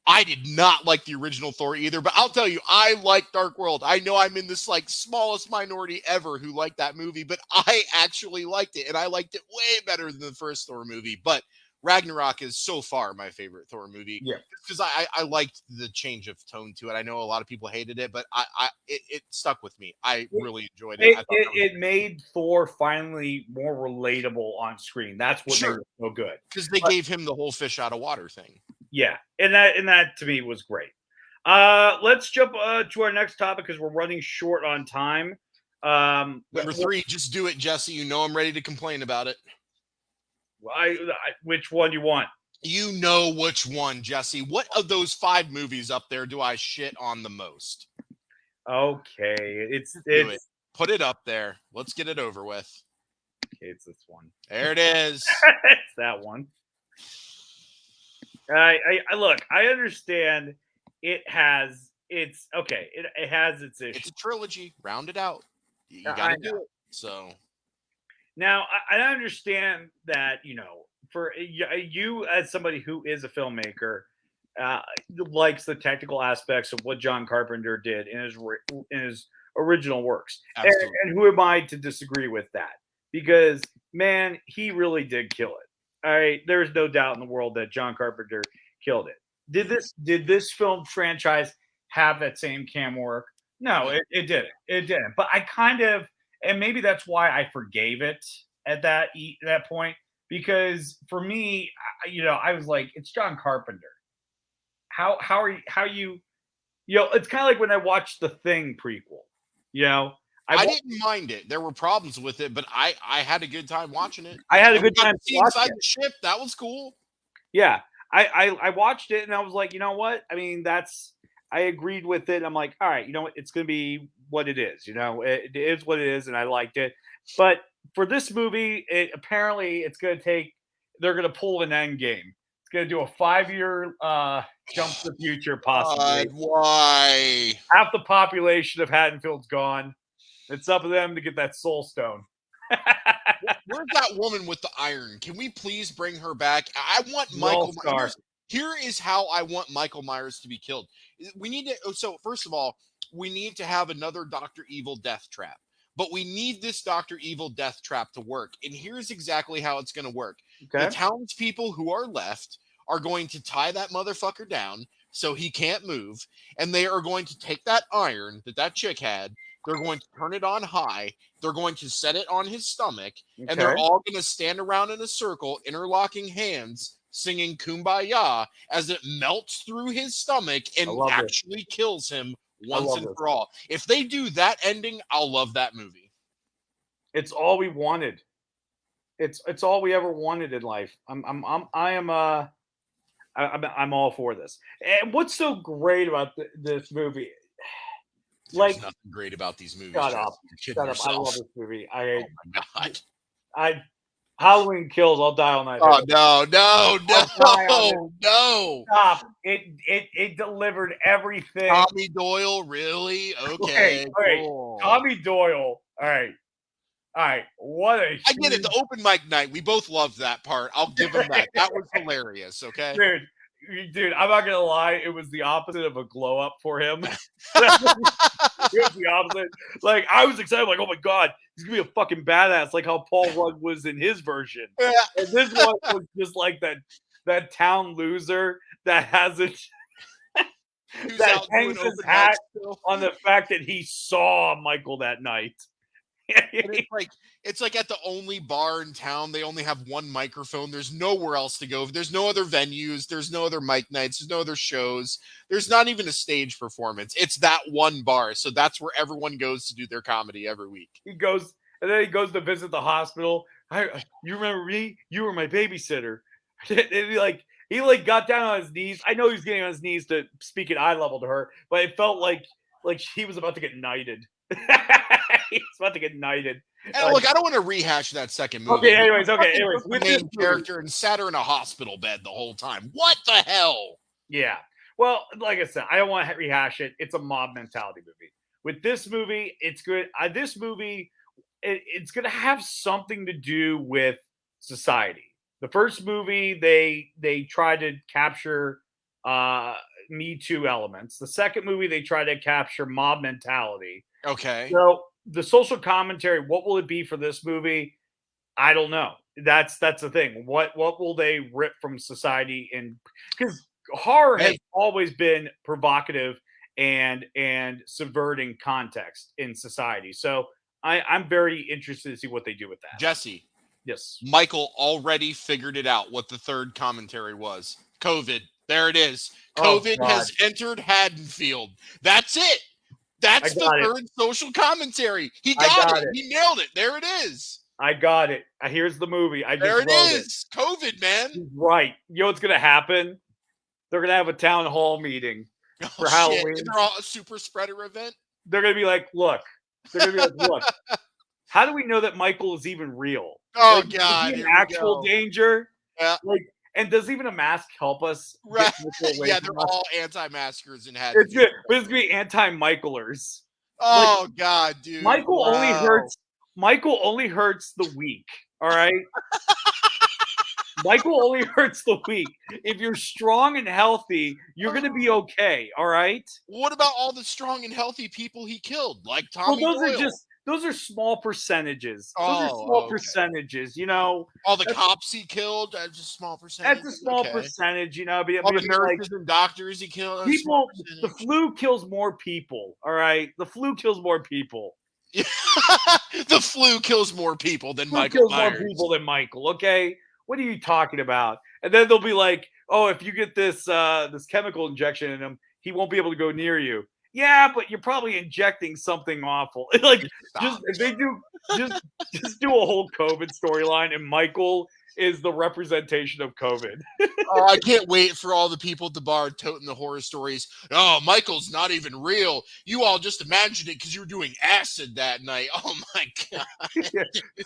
I did not like the original Thor either, but I'll tell you, I like Dark World. I know I'm in this like smallest minority ever who liked that movie, but I actually liked it, and I liked it way better than the first Thor movie. But Ragnarok is so far my favorite Thor movie. Yeah, because I liked the change of tone to it. I know a lot of people hated it, but it stuck with me. I really enjoyed it. It made Thor finally more relatable on screen. That's what made it so good, because they gave him the whole fish out of water thing. Yeah, and that to me was great. Let's jump to our next topic because we're running short on time. Number 3, just do it, Jesse. You know I'm ready to complain about it. Which one you want? You know which one, Jesse. What of those 5 movies up there do I shit on the most? Okay, Do it. Put it up there. Let's get it over with. Okay, it's this one. There it is. It's that one. I look. I understand. It has its okay. It has its issues. It's a trilogy. Round it out. You got I to do it. So now I understand that for you as somebody who is a filmmaker, uh, likes the technical aspects of what John Carpenter did in his original works, and who am I to disagree with that? Because man, he really did kill it. All right, there's no doubt in the world that John Carpenter killed it. Did this film franchise have that same cam work? No, it didn't. It didn't. But I kind of, and maybe that's why I forgave it at that point, because for me, I was like, it's John Carpenter. It's kind of like when I watched the Thing prequel. I didn't mind it. There were problems with it, but I had a good time watching it. I had a good time inside the ship. That was cool. Yeah, I watched it and I was like, you know what? I mean, I agreed with it. I'm like, all right, you know what? It's going to be what it is. It is what it is, and I liked it. But for this movie, apparently it's going to take. They're going to pull an end game. It's going to do a 5-year jump to the future, possibly. Why? Half the population of Haddonfield's gone. It's up to them to get that soul stone. Where's that woman with the iron? Can we please bring her back? I want Michael Myers. Here is how I want Michael Myers to be killed. We need to. So first of all, we need to have another Dr. Evil death trap. But we need this Dr. Evil death trap to work. And here's exactly how it's going to work. Okay. The townspeople who are left are going to tie that motherfucker down so he can't move. And they are going to take that iron that chick had. They're going to turn it on high. They're going to set it on his stomach. Okay. And they're all going to stand around in a circle, interlocking hands, singing Kumbaya as it melts through his stomach and actually kills him once and for all. If they do that ending, I'll love that movie. It's all we wanted. It's all we ever wanted in life. I'm all for this. And what's so great about this movie? There's nothing great about these movies. Shut up! I love this movie. Oh my god! Halloween Kills. I'll die all night. Oh no! Stop! It delivered everything. Tommy Doyle, really? Okay. Cool. Tommy Doyle. All right. What a I get it. The open mic night. We both loved that part. I'll give him that. That was hilarious. Okay. Dude, I'm not gonna lie. It was the opposite of a glow up for him. It was the opposite. Like, I was excited. Like, oh my god, he's gonna be a fucking badass, like how Paul Rudd was in his version. Yeah. And this one was just like that town loser that hasn't. That hangs his hat on the fact that he saw Michael that night. It's like at the only bar in town, they only have one microphone. There's nowhere else to go. There's no other venues. There's no other mic nights. There's no other shows. There's not even a stage performance. It's that one bar. So that's where everyone goes to do their comedy every week. He goes to visit the hospital. You remember me? You were my babysitter. He got down on his knees. I know he was getting on his knees to speak at eye level to her, but it felt like he was about to get knighted. He's about to get knighted. And look, I don't want to rehash that second movie. Okay, anyways. With the main character and sat her in a hospital bed the whole time. What the hell? Yeah. Well, like I said, I don't want to rehash it. It's a mob mentality movie. With this movie, it's good. This movie, it's going to have something to do with society. The first movie, they tried to capture Me Too elements. The second movie, they tried to capture mob mentality. Okay. So the social commentary, what will it be for this movie? I don't know. That's the thing. What will they rip from society? And because horror has always been provocative and subverting context in society. So I'm very interested to see what they do with that. Jesse. Yes. Michael already figured it out what the third commentary was. COVID. There it is. COVID has entered Haddonfield. That's it. That's the third social commentary. He got it. He nailed it. There it is. I got it. Here's the movie. There it is. COVID, man. He's right. You know what's going to happen? They're going to have a town hall meeting for Halloween. Is there a super spreader event? they're gonna be like, look, how do we know that Michael is even real? Oh Like, is he God, in here we actual go. danger? Yeah. Like, and does even a mask help us Right. get Michael away Yeah, they're from us? all anti-maskers and It's good, Haddonfield. but it's gonna be anti-Michaelers. Like, Oh God, dude. Michael only Wow. hurts. Michael only hurts the weak. All right. Michael only hurts the weak. If you're strong and healthy, you're gonna be okay. All right. What about all the strong and healthy people he killed, like Well, Tommy Doyle? those are small percentages. Those are small Oh, okay. percentages. You know, All the cops he killed, that's a small that's percentage. a small Okay. percentage. You know, but I All the mean, like nurses and doctors he killed, that's a small people, the percentage. flu kills more people. All right, the flu kills more people. The flu kills more people than Flu Michael kills more Myers. people than Michael. Okay, what are you talking about? And then they'll be like, "Oh, if you get this chemical injection in him, he won't be able to go near you." Yeah, but you're probably injecting something awful. Like, just Stop. if they do, just just do a whole COVID storyline, and Michael is the representation of COVID. Oh, I can't wait for all the people at the bar toting the horror stories. Oh, Michael's not even real. You all just imagined it because you were doing acid that night. Oh my God.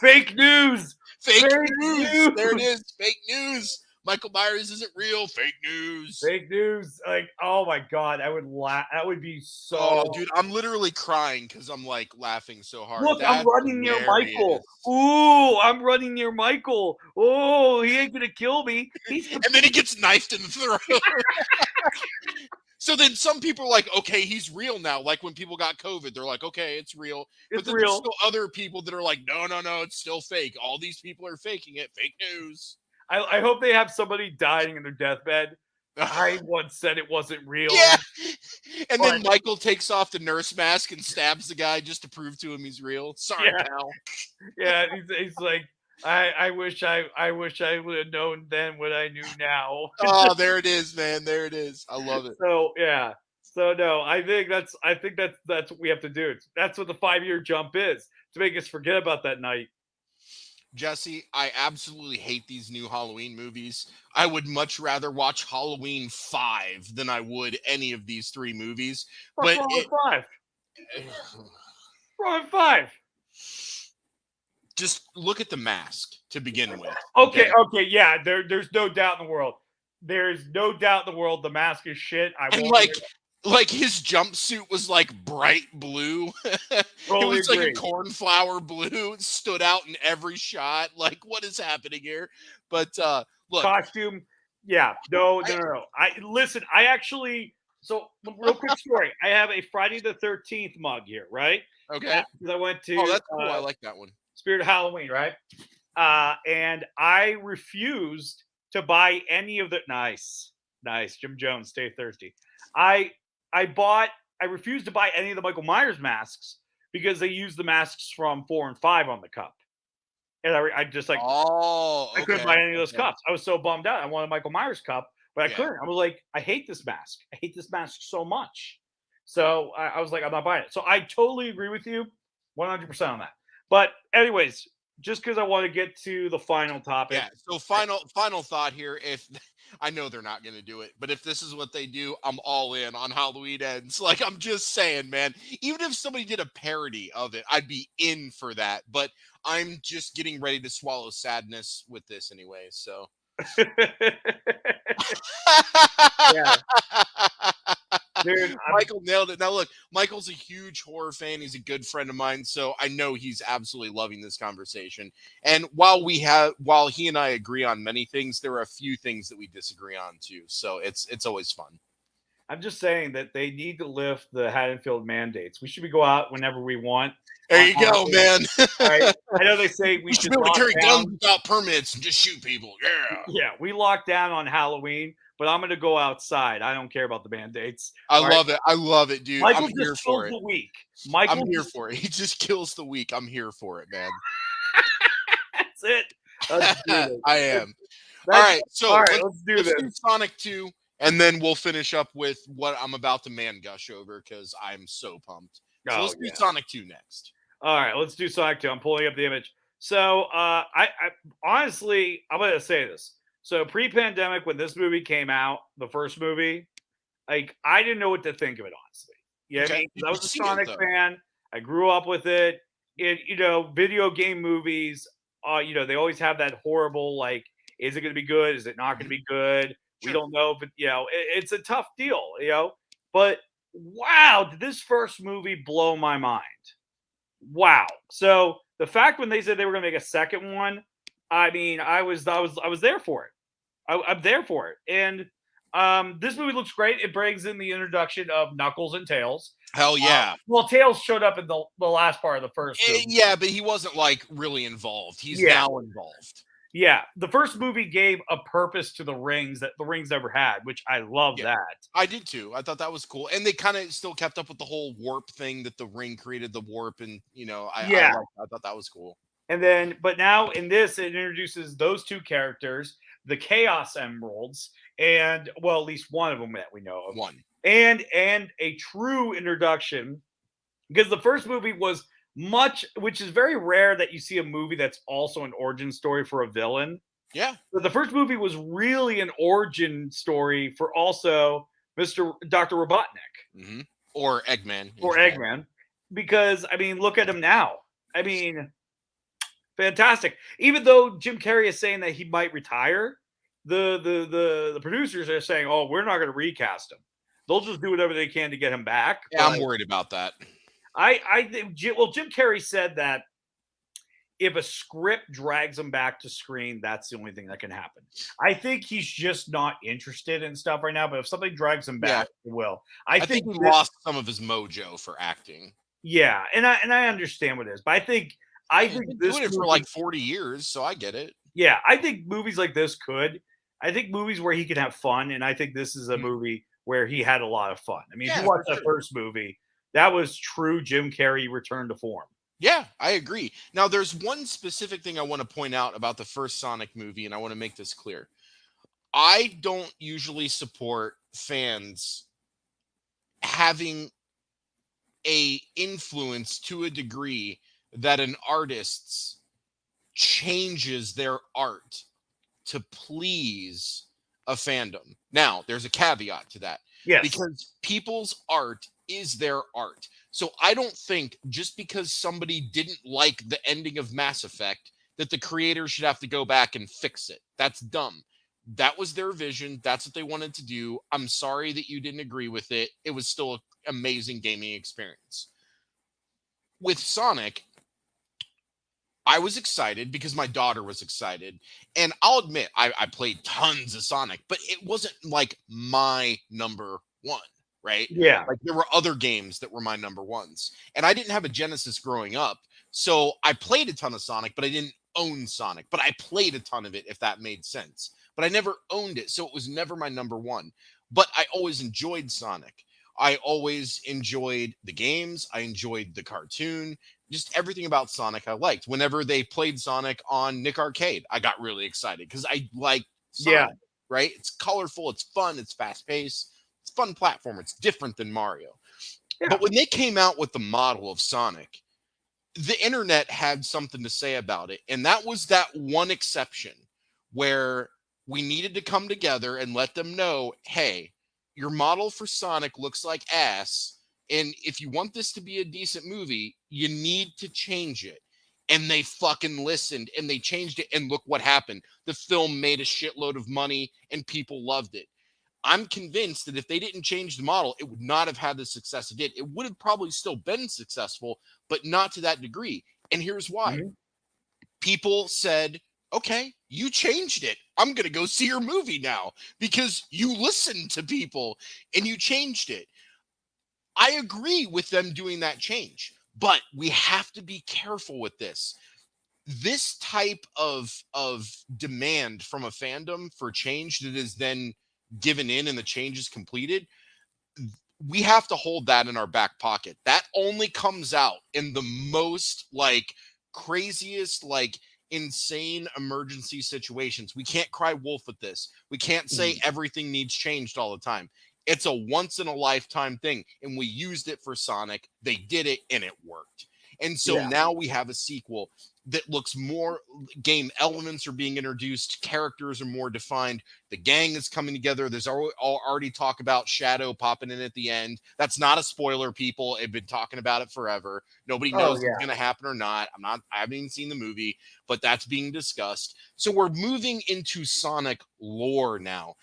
Fake news. Fake Fake news. news. There it is. Fake news. Michael Myers isn't real. Fake news. Fake news. Like, oh my god, I would laugh. That would be Oh, so. dude, I'm literally crying because I'm like laughing so hard. Look, I'm That's running near Michael. hilarious. Ooh, I'm running near Michael. Oh, he ain't gonna kill me. He's And then he gets knifed in the throat. So then some people are like, okay, he's real now. Like when people got COVID, they're like, okay, it's real. But it's then there's real. still other people that are like, no, no, no, it's still fake. All these people are faking it. Fake news. I hope they have somebody dying in their deathbed. I once said it wasn't real. Yeah. And then But Michael takes off the nurse mask and stabs the guy just to prove to him he's real. Sorry, yeah, pal. yeah. He's like, I wish I would have known then what I knew now. Oh, there it is, man. There it is. I love it. So yeah. So no, I think that's what we have to do. That's what the 5-year jump is, to make us forget about that night. Jesse, I absolutely hate these new Halloween movies. I would much rather watch Halloween 5 than I would any of these three movies. What's But wrong it, with five? Wrong with five. just look at the mask to begin with. Okay, yeah. There's no doubt in the world. There's no doubt in the world. The mask is shit. I And won't like his jumpsuit was like bright blue. It totally was like a agree. cornflower blue. It stood out in every shot. Like, what is happening here? But look, Costume. Yeah. No, I, no, no, no. I listen. I actually. So real quick story. I have a Friday the 13th mug here, right? okay. Because I went to Oh, that's cool. I like that one. Spirit of Halloween, right? And I refused to buy any of the nice, Jim Jones, stay thirsty. I I refused to buy any of the Michael Myers masks because they used the masks from 4 and 5 on the cup. And I just like Oh, I couldn't okay. buy any of those Okay. cups. I was so bummed out. I wanted a Michael Myers cup, but I Yeah. couldn't. I was like, I hate this mask. I hate this mask so much. So I was like, I'm not buying it. So I totally agree with you 100% on that. But anyways, just because I want to get to the final topic. Yeah. So final thought here. If I know they're not going to do it, but if this is what they do, I'm all in on Halloween Ends. Like I'm just saying, man. Even if somebody did a parody of it, I'd be in for that. But I'm just getting ready to swallow sadness with this anyway. So. Yeah. Dude, Michael nailed it. Now look, Michael's a huge horror fan. He's a good friend of mine, so I know he's absolutely loving this conversation. And while he and I agree on many things, there are a few things that we disagree on too. So it's always fun. I'm just saying that they need to lift the Haddonfield mandates. We should be go out whenever we want. There you go, man. Right? I know they say we We should should be able to lock carry down. guns without permits and just shoot people. Yeah. Yeah, we lock down on Halloween, but I'm going to go outside. I don't care about the mandates. I All right? love it. I love it, dude. Michael I'm here just for kills it. the week. I'm here for it. He just kills the weak. I'm here for it, man. That's it. Let's do this. I am. That's, All right, so all right, let's do let's this. do Sonic 2, and then we'll finish up with what I'm about to man gush over because I'm so pumped. So Oh, let's do yeah. Sonic 2 next. All right, let's do Sonic 2. I'm pulling up the image. So, I honestly, I'm going to say this. So, pre-pandemic, when this movie came out, the first movie, like I didn't know what to think of it, honestly. You know what I Okay. mean? 'Cause Did I you was a see it Sonic though? fan. I grew up with it. Video game movies, they always have that horrible, like, is it gonna be good? Is it not gonna Mhm. be good? We Sure. don't know if it's a tough deal. But wow, did this first movie blow my mind. Wow. So the fact when they said they were gonna make a second one, I mean, I was there for it. I'm there for it. And this movie looks great. It brings in the introduction of Knuckles and Tails. Hell yeah. Well, Tails showed up in the last part of the first movie. Yeah, but he wasn't like really involved. He's Yeah, now involved. yeah. The first movie gave a purpose to the rings that the rings never had, which I love Yeah. that. I did too. I thought that was cool. And they kind of still kept up with the whole warp thing that the ring created the warp. And, Yeah. I thought that was cool. And then, but now in this, it introduces those two characters, the Chaos Emeralds, and well, at least one of them that we know of, One. and a true introduction because the first movie was which is very rare that you see a movie that's also an origin story for a villain. Yeah. But the first movie was really an origin story for also Mr. Dr. Robotnik Hmm. Or Eggman in or Japan. Eggman, because I mean, look at him now. I mean, fantastic. Even though Jim Carrey is saying that he might retire, the producers are saying, "Oh, we're not going to recast him. They'll just do whatever they can to get him back." Yeah, But I'm worried about that. I think Jim Carrey said that if a script drags him back to screen, that's the only thing that can happen. I think he's just not interested in stuff right now. But if something drags him Yeah. back, it will. I I think think he this, lost some of his mojo for acting. yeah, and I understand what it is, but I think He's been this doing it for movie, like 40 years, so I get it. yeah, I think movies like this could. I think movies where he can have fun, and I think this is a Mhm. movie where he had a lot of fun. I mean, if you Yeah, watch for that sure. first movie, that was true Jim Carrey return to form. Yeah, I agree. Now, there's one specific thing I want to point out about the first Sonic movie, and I want to make this clear. I don't usually support fans having a influence to a degree that an artist's changes their art to please a fandom. Now, there's a caveat to that Yes. because people's art is their art. So I don't think just because somebody didn't like the ending of Mass Effect that the creator should have to go back and fix it. That's dumb. That was their vision. That's what they wanted to do. I'm sorry that you didn't agree with it. It was still an amazing gaming experience. With Sonic, I was excited because my daughter was excited. And I'll admit, I played tons of Sonic, but it wasn't like my number one, right? Yeah. Like there were other games that were my number ones. And I didn't have a Genesis growing up. So I played a ton of Sonic, but I didn't own Sonic. But I played a ton of it, if that made sense. But I never owned it. So it was never my number one. But I always enjoyed Sonic. I always enjoyed the games. I enjoyed the cartoon, just everything about Sonic I liked. Whenever they played Sonic on Nick Arcade, I got really excited because I like Yeah. Sonic, right? It's colorful, it's fun, it's fast paced, it's fun platform, it's different than Mario. Yeah. But when they came out with the model of Sonic, the internet had something to say about it. And that was that one exception where we needed to come together and let them know, hey, your model for Sonic looks like ass. And if you want this to be a decent movie, you need to change it. And they fucking listened and they changed it. And look what happened. The film made a shitload of money and people loved it. I'm convinced that if they didn't change the model, it would not have had the success it did. It would have probably still been successful, but not to that degree. And here's why. Mhm. People said, okay, you changed it. I'm going to go see your movie now because you listened to people and you changed it. I agree with them doing that change, but we have to be careful with this. This type of demand from a fandom for change that is then given in and the change is completed, we have to hold that in our back pocket. That only comes out in the most like craziest, like insane emergency situations. We can't cry wolf with this. We can't say everything needs changed all the time. It's a once in a lifetime thing. And we used it for Sonic. They did it and it worked. And so Yeah. now we have a sequel that looks more game elements are being introduced, characters are more defined, the gang is coming together. There's already talk about Shadow popping in at the end. That's not a spoiler, people. They've been talking about it forever. Nobody knows if it's going to happen or not. I haven't even seen the movie, but that's being discussed. So we're moving into Sonic lore now.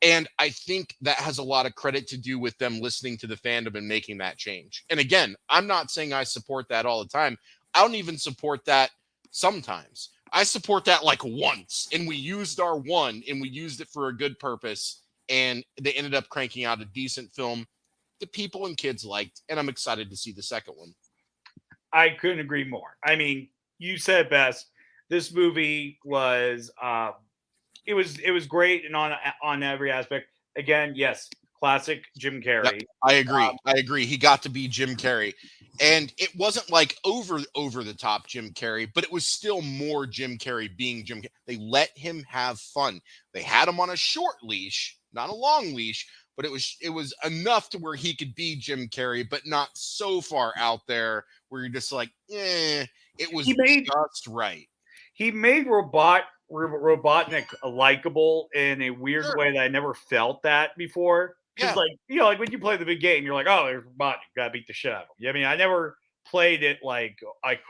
And I think that has a lot of credit to do with them listening to the fandom and making that change. And again, I'm not saying I support that all the time. I don't even support that sometimes. I support that like once, and we used our one, and we used it for a good purpose, and they ended up cranking out a decent film that people and kids liked, and I'm excited to see the second one. I couldn't agree more. I mean, you said it best. This movie was it was great and on every aspect. Again, yes, classic Jim Carrey. Yep, I agree. He got to be Jim Carrey. And it wasn't like over the top Jim Carrey, but it was still more Jim Carrey being Jim Carrey. They let him have fun. They had him on a short leash, not a long leash, but it was enough to where he could be Jim Carrey, but not so far out there where you're just like, it was just right. He made Robotnik likable in a weird way that I never felt that before. Because, like, you know, like when you play the big game, you're like, oh, there's Robotnik, gotta beat the shit out of him. You know what I mean? I never played it like,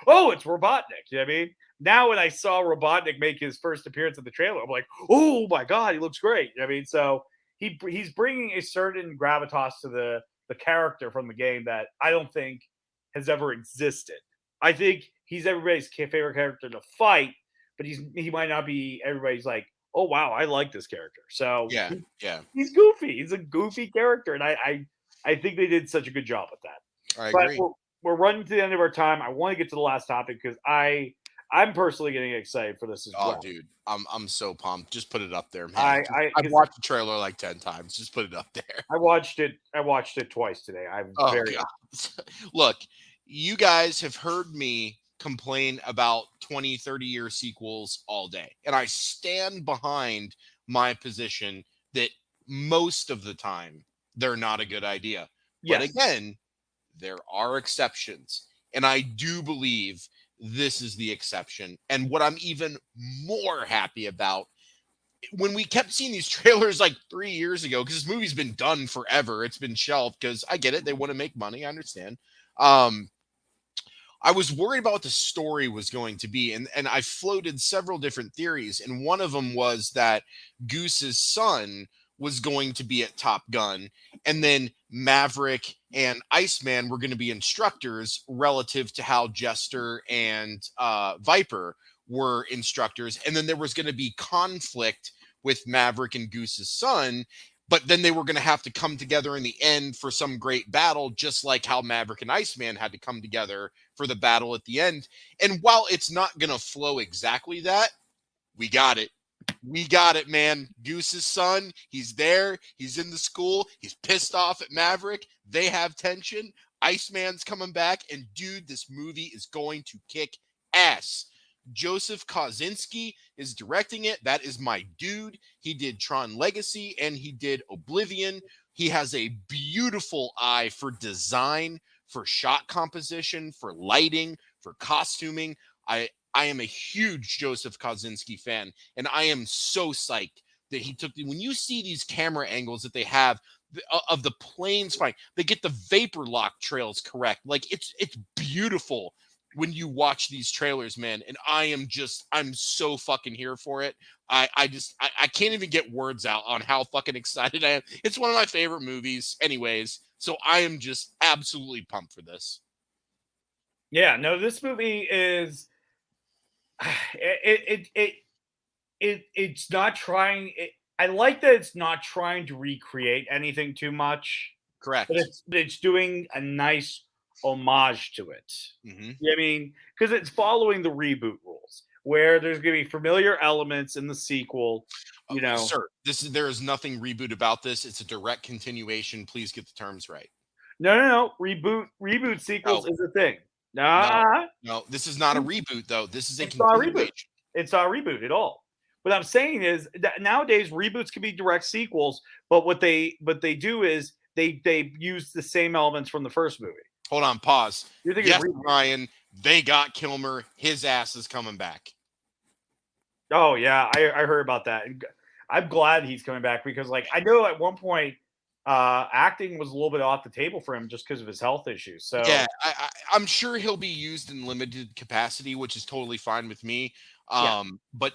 oh, it's Robotnik. You know what I mean? Now, when I saw Robotnik make his first appearance in the trailer, I'm like, oh my God, he looks great. You know what I mean? So he's bringing a certain gravitas to the character from the game that I don't think has ever existed. I think he's everybody's favorite character to fight, but he might not be everybody's like, oh wow, I like this character. So he's goofy. He's a goofy character, and I think they did such a good job with that. I agree. We're running to the end of our time. I want to get to the last topic because I'm personally getting excited for this as well. Oh, dude, I'm so pumped. Just put it up there, man. I've watched the trailer like 10 times. Just put it up there. I watched it twice today. Look, you guys have heard me complain about 20, 30-year sequels all day. And I stand behind my position that most of the time they're not a good idea. Yes. But again, there are exceptions. And I do believe this is the exception. And what I'm even more happy about, when we kept seeing these trailers like 3 years ago, because this movie's been done forever, it's been shelved because I get it. They want to make money. I understand. I was worried about what the story was going to be, and I floated several different theories, and one of them was that Goose's son was going to be at Top Gun, and then Maverick and Iceman were going to be instructors relative to how Jester and Viper were instructors, and then there was going to be conflict with Maverick and Goose's son, but then they were going to have to come together in the end for some great battle, just like how Maverick and Iceman had to come together for the battle at the end. And while it's not going to flow exactly that, we got it. We got it, man. Goose's son, he's there. He's in the school. He's pissed off at Maverick. They have tension. Iceman's coming back. And, dude, this movie is going to kick ass. Joseph Kosinski is directing it. That is my dude. He did Tron Legacy and he did Oblivion. He has a beautiful eye for design, for shot composition, for lighting, for costuming. I am a huge Joseph Kosinski fan, and I am so psyched that he took when you see these camera angles that they have of the planes fighting, they get the vapor lock trails correct. Like it's beautiful when you watch these trailers, man. And I'm so fucking here for it. I can't even get words out on how fucking excited I am. It's one of my favorite movies anyways. So I am just absolutely pumped for this. Yeah, no, this movie is it's not trying. I like that it's not trying to recreate anything too much. Correct. But it's doing a nice homage to it. Mm-hmm. You know what I mean? Because it's following the reboot rules, where there's going to be familiar elements in the sequel. You know, sir, there is nothing reboot about this. It's a direct continuation. Please get the terms right. No. Reboot sequels is a thing. No, this is not a reboot, though. This is a continuation. It's not a reboot at all. What I'm saying is that nowadays reboots can be direct sequels, but what they do is they use the same elements from the first movie. Hold on, pause. Yes, Ryan, They got Kilmer. His ass is coming back. Oh yeah, I heard about that. And I'm glad he's coming back because like I know at one point acting was a little bit off the table for him just because of his health issues. Yeah, So I'm sure he'll be used in limited capacity, which is totally fine with me. yeah, But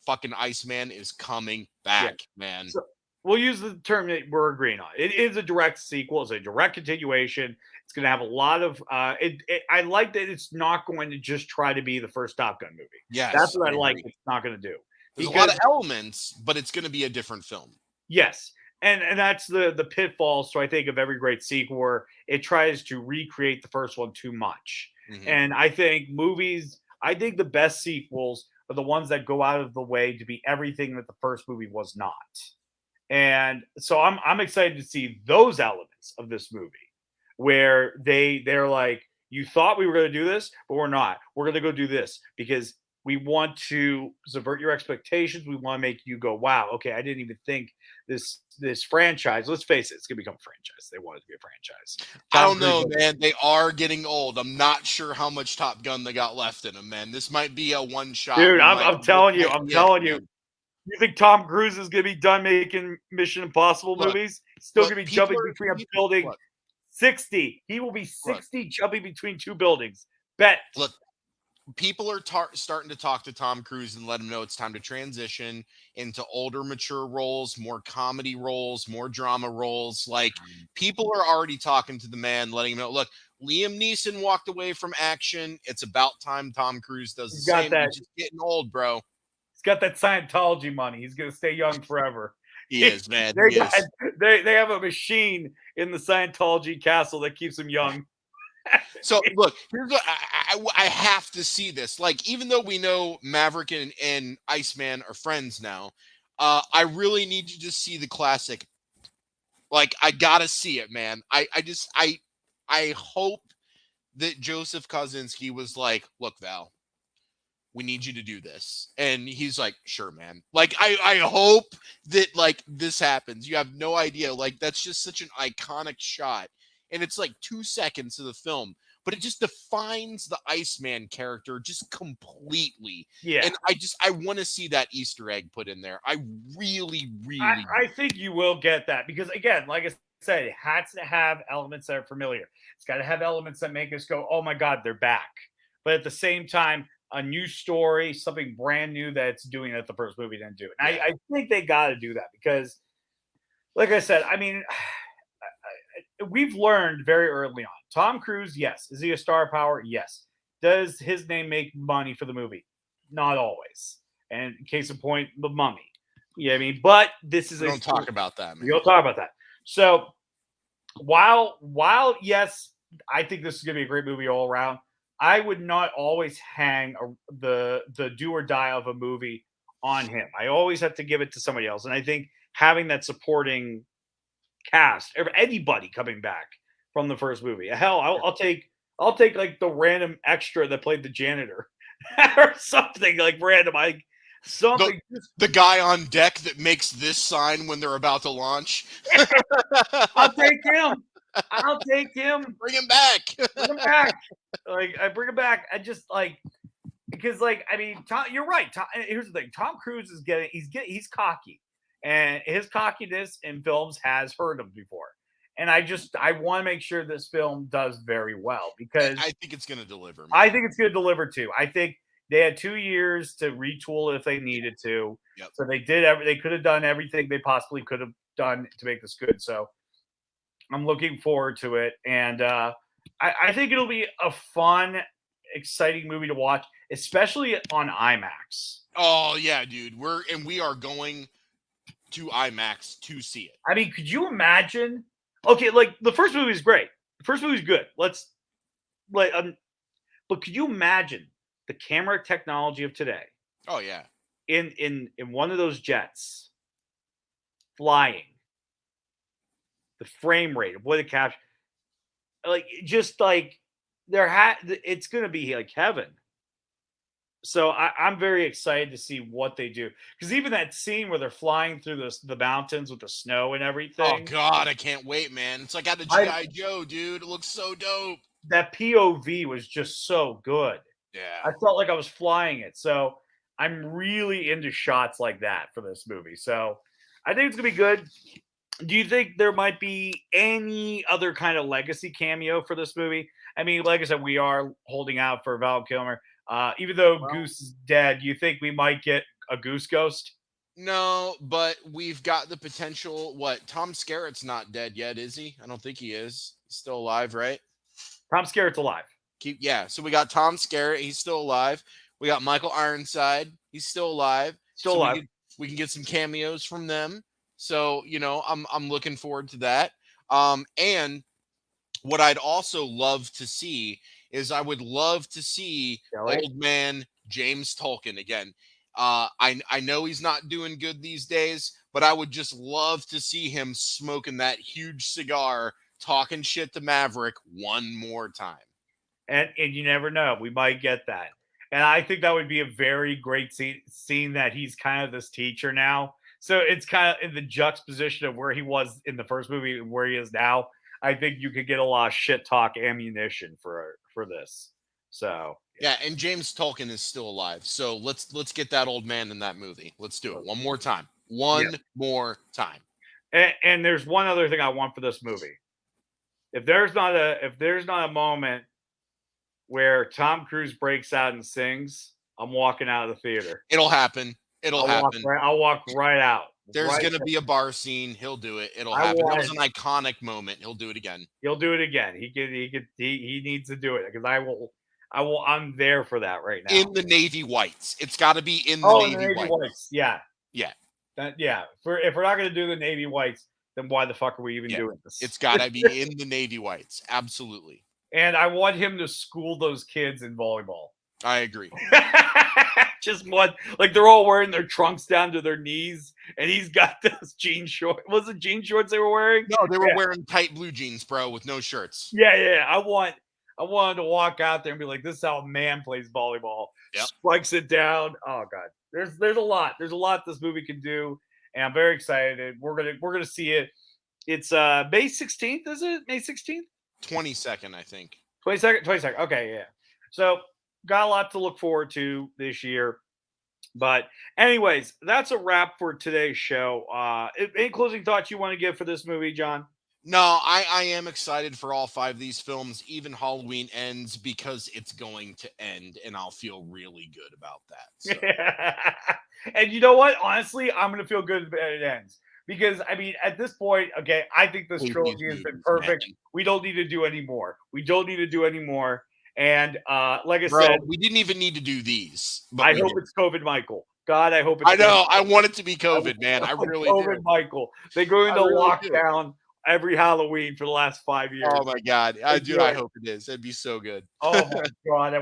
fucking Iceman is coming yeah. back, man. So we'll use the term that we're agreeing on. It is a direct sequel. It's a direct continuation. It's going to have a lot of. I like that it's not going to just try to be the first Top Gun movie. That's Yes, what I I like. agree. It's not going to do There's a lot of because elements, but it's going to be a different film. yes, and that's the pitfall. So I think of every great sequel where it tries to recreate the first one too much. Hmm. And I think movies. I think the best sequels are the ones that go out of the way to be everything that the first movie was not. And so I'm excited to see those elements of this movie where they're like, you thought we were going to do this, but we're not. We're going to go do this because we want to subvert your expectations. We want to make you go, wow, okay, I didn't even think this franchise. Let's face it, it's going to become a franchise. They want it to be a franchise. I Tom don't Cruise, know, man. They are getting old. I'm not sure how much Top Gun they got left in them, man. This might be a one shot. dude, We might. I'm This telling you, might I'm be it, telling you. man. You think Tom Cruise is going to be done making Mission Impossible Look, movies? Still going look. to be People jumping are. between a building Look, 60. He will be look, 60 jumping between two buildings. Bet. look. People are starting to talk to Tom Cruise and let him know it's time to transition into older, mature roles, more comedy roles, more drama roles. Like people are already talking to the man, letting him know, look, Liam Neeson walked away from action. It's about time Tom Cruise does the He's got same. that. He's just getting old, bro. He's got that Scientology money. He's going to stay young forever. He is, man. they He got is. they have a machine in the Scientology castle that keeps him young. So look, here's what I have to see this. Like, even though we know Maverick and Iceman are friends now, I really need to just see the classic. Like, I gotta see it, man. I hope that Joseph Kosinski was like, look, Val, we need you to do this. And he's like, sure, man. Like, I hope that like this happens. You have no idea. Like, that's just such an iconic shot. And it's like 2 seconds of the film, but it just defines the Iceman character just completely. Yeah. And I want to see that Easter egg put in there. I really, really I think you will get that because again, like I said, it has to have elements that are familiar. It's got to have elements that make us go, "Oh my god, they're back!" But at the same time, a new story, something brand new that's doing that the first movie didn't do. And yeah. I think they got to do that because, like I said, I mean, we've learned very early on. Tom Cruise, yes, is he a star power? Yes. Does his name make money for the movie? Not always. And case in point, The Mummy. Yeah, I mean, but this is We don't talk about that, man. We'll talk about that. So while yes, I think this is going to be a great movie all around. I would not always hang the do or die of a movie on him. I always have to give it to somebody else, and I think having that supporting cast, or anybody coming back from the first movie, hell, I'll take like the random extra that played the janitor or something like random. Something. The guy on deck that makes this sign when they're about to launch. I'll take him. I'll take him. Bring him back. Bring him back. Like I bring him back. I just like because like I mean, you're right. Here's the thing: Tom Cruise is he's cocky, and his cockiness in films has hurt him before. And I want to make sure this film does very well because I think it's going to deliver. Man. I think it's going to deliver too. I think they had 2 years to retool it if they needed to. Yep. So they did they could have done everything they possibly could have done to make this good. So I'm looking forward to it. And I think it'll be a fun, exciting movie to watch, especially on IMAX. Oh yeah, dude. We are going to IMAX to see it. I mean, could you imagine? Okay, like the first movie is great. The first movie is good. But could you imagine the camera technology of today? Oh yeah. In one of those jets flying, the frame rate of what it captures, like just like it's gonna be like heaven. So I'm very excited to see what they do because even that scene where they're flying through the mountains with the snow and everything. Oh god, I can't wait, man! It's like out of GI Joe, dude. It looks so dope. that POV was just so good. I Yeah. felt like I was flying it. So I'm really into shots like that for this movie. So I think it's gonna be good. Do you think there might be any other kind of legacy cameo for this movie? I mean, like I said, we are holding out for Val Kilmer. Even though Well, Goose is dead, you think we might get a Goose Ghost? no, but we've got the potential. What? Tom Skerritt's not dead yet, is he? I don't think he is. He's still alive, right? Tom Skerritt's alive. Yeah. So we got Tom Skerritt. He's still alive. We got Michael Ironside. He's still alive. Still So alive. we can get some cameos from them. So I'm looking forward to that. And what I'd also love to see is I would love to see Kelly? old man James Tolkien again. I know he's not doing good these days, but I would just love to see him smoking that huge cigar, talking shit to Maverick one more time. And you never know, we might get that. And I think that would be a very great scene that he's kind of this teacher now. So it's kind of in the juxtaposition of where he was in the first movie and where he is now. I think you could get a lot of shit talk ammunition for this. So Yeah, and James Tolkien is still alive. So let's get that old man in that movie. Let's do it one more time. yeah. One more time. And there's one other thing I want for this movie. If there's not a moment where Tom Cruise breaks out and sings, I'm walking out of the theater. It'll happen. It'll happen. I'll walk right out. There's gonna be a bar scene. He'll do it. It'll happen. That was an iconic moment. He'll do it again. He'll do it again. He needs to do it because I'm there for that right now. In the navy whites. It's got to be in the Navy whites. Yeah. Yeah. If we're not gonna do the navy whites, then why the fuck are we even doing this? It's got to be in the navy whites. Absolutely. And I want him to school those kids in volleyball. I agree. Just one, like they're all wearing their trunks down to their knees, and he's got those jean shorts. Was it jean shorts they were wearing? No, they were wearing tight blue jeans, bro, with no shirts. Yeah. I want him to walk out there and be like, "This is how a man plays volleyball." Yep. Spikes it down. Oh god, there's a lot. There's a lot this movie can do, and I'm very excited. We're gonna see it. It's May 16th, is it? May 16th? 22nd, I think. 22nd. Okay, yeah. So got a lot to look forward to this year. But anyways, that's a wrap for today's show. Any closing thoughts you want to give for this movie, John? No, I am excited for all 5 of these films, even Halloween Ends, because it's going to end, and I'll feel really good about that. So. And you know what? Honestly, I'm going to feel good when it ends. Because, I mean, at this point, okay, I think this trilogy has been perfect. Man. We don't need to do any more. And like I said, we didn't even need to do these. I hope it's COVID Michael. God, I hope it's I know. I want it to be COVID, man. I really COVID Michael. They go into lockdown every Halloween for the last 5 years. Oh my God. I do. I hope it is. It'd be so good. Oh my God.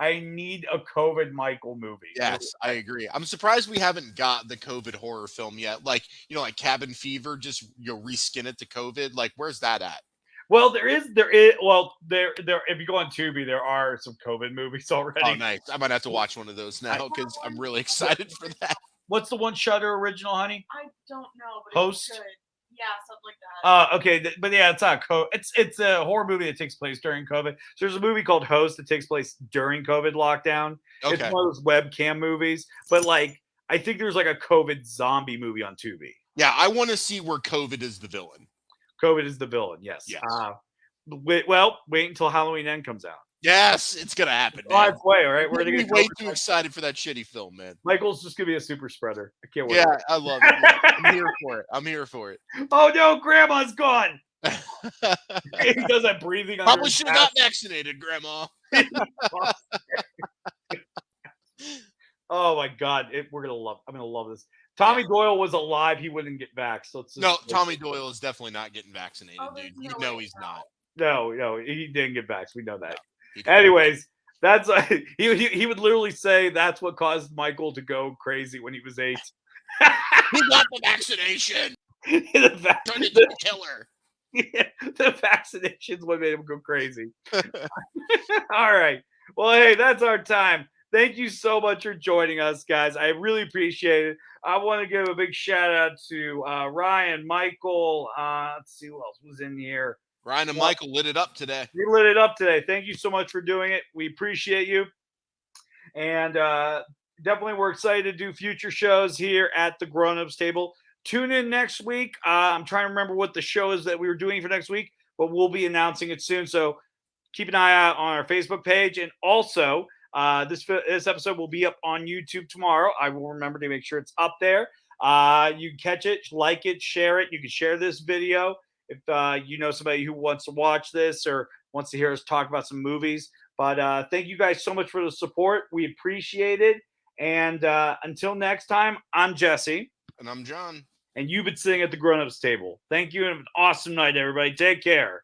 I need a COVID Michael movie. Yes, I agree. I'm surprised we haven't got the COVID horror film yet. Like, like Cabin Fever, just reskin it to COVID. Like, where's that at? Well, there is if you go on Tubi, there are some COVID movies already. Oh, nice. I might have to watch one of those now because I'm really excited for that. What's the one Shudder original, honey? I don't know. But Host? It's good. Yeah, something like that. Okay, but yeah, it's not COVID. It's a horror movie that takes place during COVID. So there's a movie called Host that takes place during COVID lockdown. Okay. It's one of those webcam movies, but like I think there's like a COVID zombie movie on Tubi. Yeah, I want to see where COVID is the villain. COVID is the villain. Yes. Wait until Halloween End comes out. Yes, it's gonna happen. On its way, all right. We're gonna be way too excited for that shitty film, man. Michael's just gonna be a super spreader. I can't wait. Yeah, I love it. I'm here for it. Oh no, Grandma's gone. He does that breathing. Probably should have got vaccinated, Grandma. Oh my God, I'm gonna love this. Tommy Doyle was alive. He wouldn't get vaxxed. So Tommy Doyle is definitely not getting vaccinated, dude. He's not. No, he didn't get vaxxed. We know that. No, anyways, that's he would literally say that's what caused Michael to go crazy when he was 8. He got the vaccination. Turned into a killer. Yeah, the vaccinations what made him go crazy. All right. Well, hey, that's our time. Thank you so much for joining us, guys. I really appreciate it. I want to give a big shout out to Ryan, Michael. Let's see who else was in here. Ryan and Michael lit it up today. You lit it up today. Thank you so much for doing it. We appreciate you. And definitely we're excited to do future shows here at the Grown Ups Table. Tune in next week. I'm trying to remember what the show is that we were doing for next week, but we'll be announcing it soon. So keep an eye out on our Facebook page. And also, this episode will be up on YouTube tomorrow. I will remember to make sure it's up there. You can catch it, like it, share it. You can share this video if you know somebody who wants to watch this or wants to hear us talk about some movies. But thank you guys so much for the support. We appreciate it. And until next time, I'm Jesse. And I'm John. And you've been sitting at the Grown Ups Table. Thank you and have an awesome night, everybody. Take care.